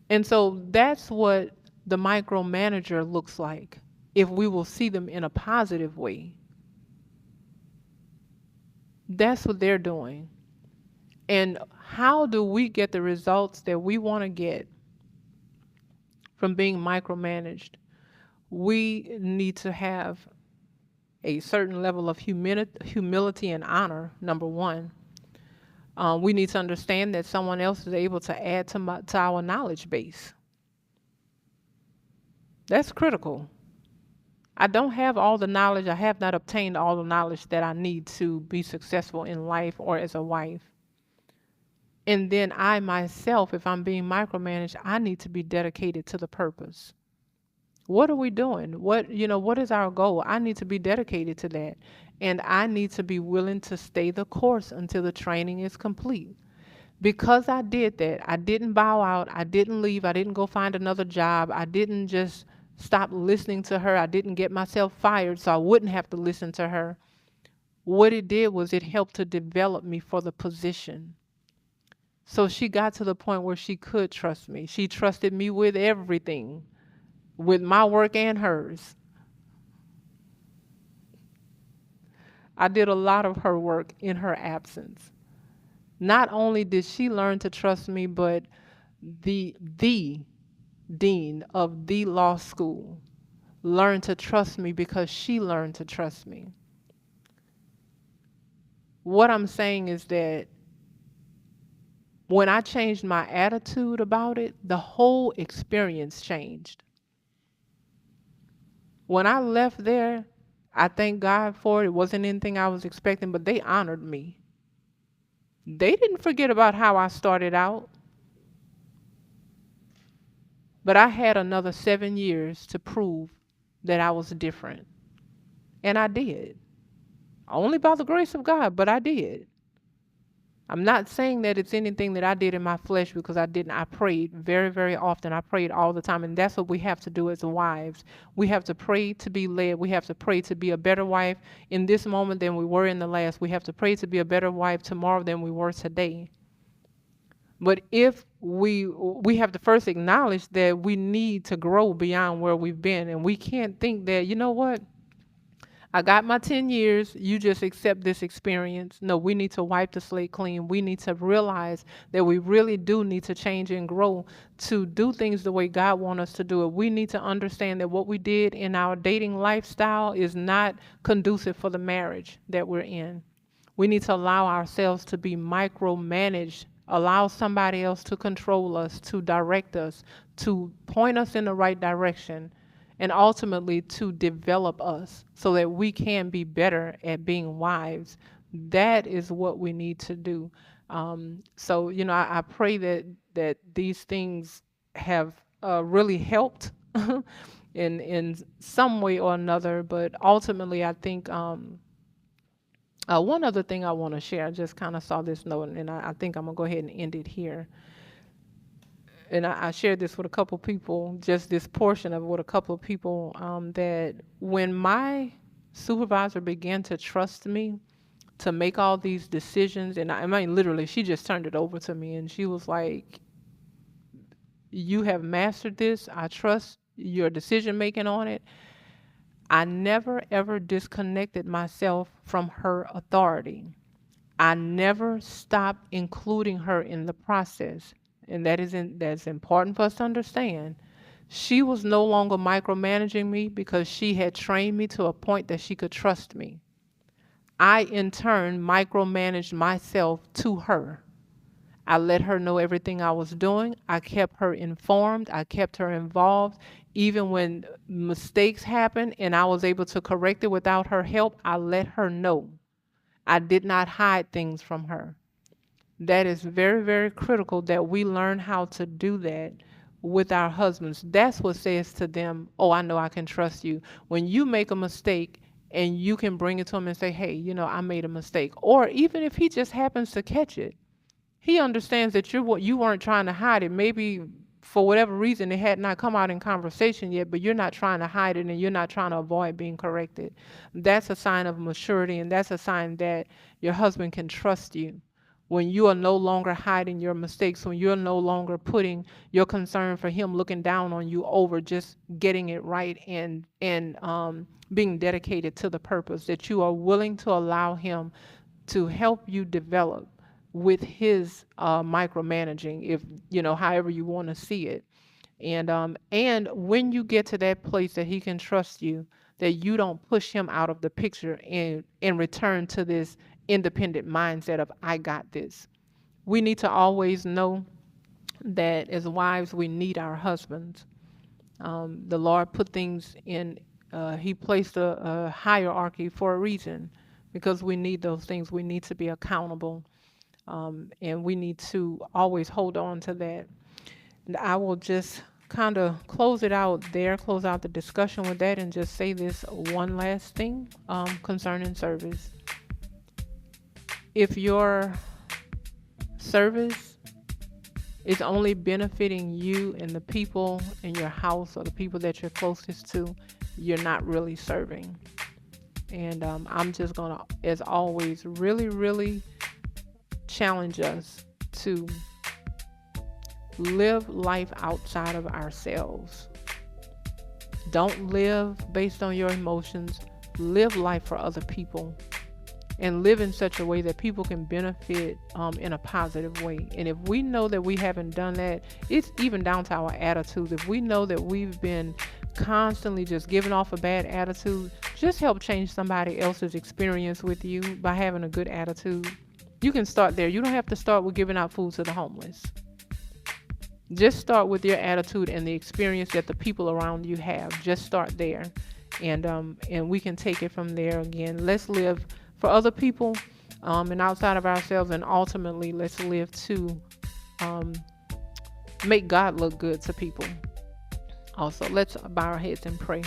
Speaker 2: And so that's what the micromanager looks like if we will see them in a positive way. That's what they're doing. And how do we get the results that we want to get from being micromanaged? We need to have a certain level of humility and honor, number one. We need to understand that someone else is able to add to our knowledge base. That's critical. I don't have all the knowledge. I have not obtained all the knowledge that I need to be successful in life or as a wife. And then I myself, if I'm being micromanaged, I need to be dedicated to the purpose. What are we doing? What is our goal? I need to be dedicated to that. And I need to be willing to stay the course until the training is complete. Because I did that, I didn't bow out, I didn't leave, I didn't go find another job, I didn't just stop listening to her, I didn't get myself fired so I wouldn't have to listen to her. What it did was it helped to develop me for the position. So she got to the point where she could trust me. She trusted me with everything, with my work and hers. I did a lot of her work in her absence. Not only did she learn to trust me, but the dean of the law school learned to trust me because she learned to trust me. What I'm saying is that when I changed my attitude about it, the whole experience changed. When I left there, I thank God for it. It wasn't anything I was expecting, but they honored me. They didn't forget about how I started out. But I had another 7 years to prove that I was different. And I did. Only by the grace of God, but I did. I'm not saying that it's anything that I did in my flesh because I didn't. I prayed very, very often. I prayed all the time. And that's what we have to do as wives. We have to pray to be led. We have to pray to be a better wife in this moment than we were in the last. We have to pray to be a better wife tomorrow than we were today. But if we have to first acknowledge that we need to grow beyond where we've been. And we can't think that, you know what? I got my 10 years, you just accept this experience. No, we need to wipe the slate clean. We need to realize that we really do need to change and grow to do things the way God wants us to do it. We need to understand that what we did in our dating lifestyle is not conducive for the marriage that we're in. We need to allow ourselves to be micromanaged, allow somebody else to control us, to direct us, to point us in the right direction, and ultimately to develop us so that we can be better at being wives. That is what we need to do. So, I pray that these things have really helped in some way or another. But ultimately, I think one other thing I want to share. I just kind of saw this note, and I think I'm gonna go ahead and end it here. And I shared this with a couple people, just this portion of it with a couple of people, that when my supervisor began to trust me to make all these decisions, and I mean, literally, she just turned it over to me, and she was like, "You have mastered this. I trust your decision making on it." I never ever disconnected myself from her authority. I never stopped including her in the process. And that's important for us to understand. She was no longer micromanaging me because she had trained me to a point that she could trust me. I, in turn, micromanaged myself to her. I let her know everything I was doing. I kept her informed. I kept her involved. Even when mistakes happened and I was able to correct it without her help, I let her know. I did not hide things from her. That is very, very critical that we learn how to do that with our husbands. That's what says to them, "Oh, I know I can trust you." When you make a mistake and you can bring it to him and say, "Hey, I made a mistake." Or even if he just happens to catch it, he understands that you weren't trying to hide it. Maybe for whatever reason it had not come out in conversation yet, but you're not trying to hide it and you're not trying to avoid being corrected. That's a sign of maturity, and that's a sign that your husband can trust you. When you are no longer hiding your mistakes, when you're no longer putting your concern for him looking down on you over just getting it right and being dedicated to the purpose, that you are willing to allow him to help you develop with his micromanaging, if however you want to see it. And when you get to that place that he can trust you, that you don't push him out of the picture and return to this independent mindset of "I got this." We need to always know that as wives we need our husbands. The Lord put things in, he placed a hierarchy for a reason, because we need those things. We need to be accountable, and we need to always hold on to that. And I will just kind of close it out there, close out the discussion with that, and just say this one last thing concerning service. If your service is only benefiting you and the people in your house or the people that you're closest to, you're not really serving. And I'm just going to, as always, really, really challenge us to live life outside of ourselves. Don't live based on your emotions. Live life for other people, and live in such a way that people can benefit in a positive way. And if we know that we haven't done that, it's even down to our attitude. If we know that we've been constantly just giving off a bad attitude, just help change somebody else's experience with you by having a good attitude. You can start there. You don't have to start with giving out food to the homeless. Just start with your attitude and the experience that the people around you have. Just start there, and we can take it from there. Again, let's live for other people and outside of ourselves, and ultimately let's live to make God look good to people. Also, let's bow our heads and pray.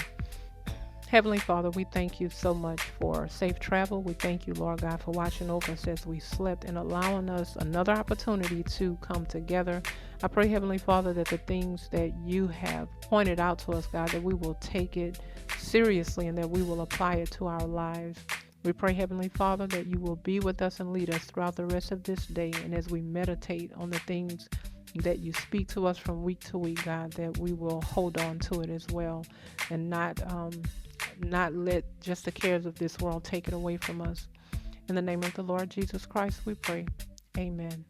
Speaker 2: Heavenly Father, we thank you so much for safe travel. We thank you, Lord God, for watching over us as we slept and allowing us another opportunity to come together. I pray, Heavenly Father, that the things that you have pointed out to us, God, that we will take it seriously and that we will apply it to our lives. We pray, Heavenly Father, that you will be with us and lead us throughout the rest of this day. And as we meditate on the things that you speak to us from week to week, God, that we will hold on to it as well and not let just the cares of this world take it away from us. In the name of the Lord Jesus Christ, we pray. Amen.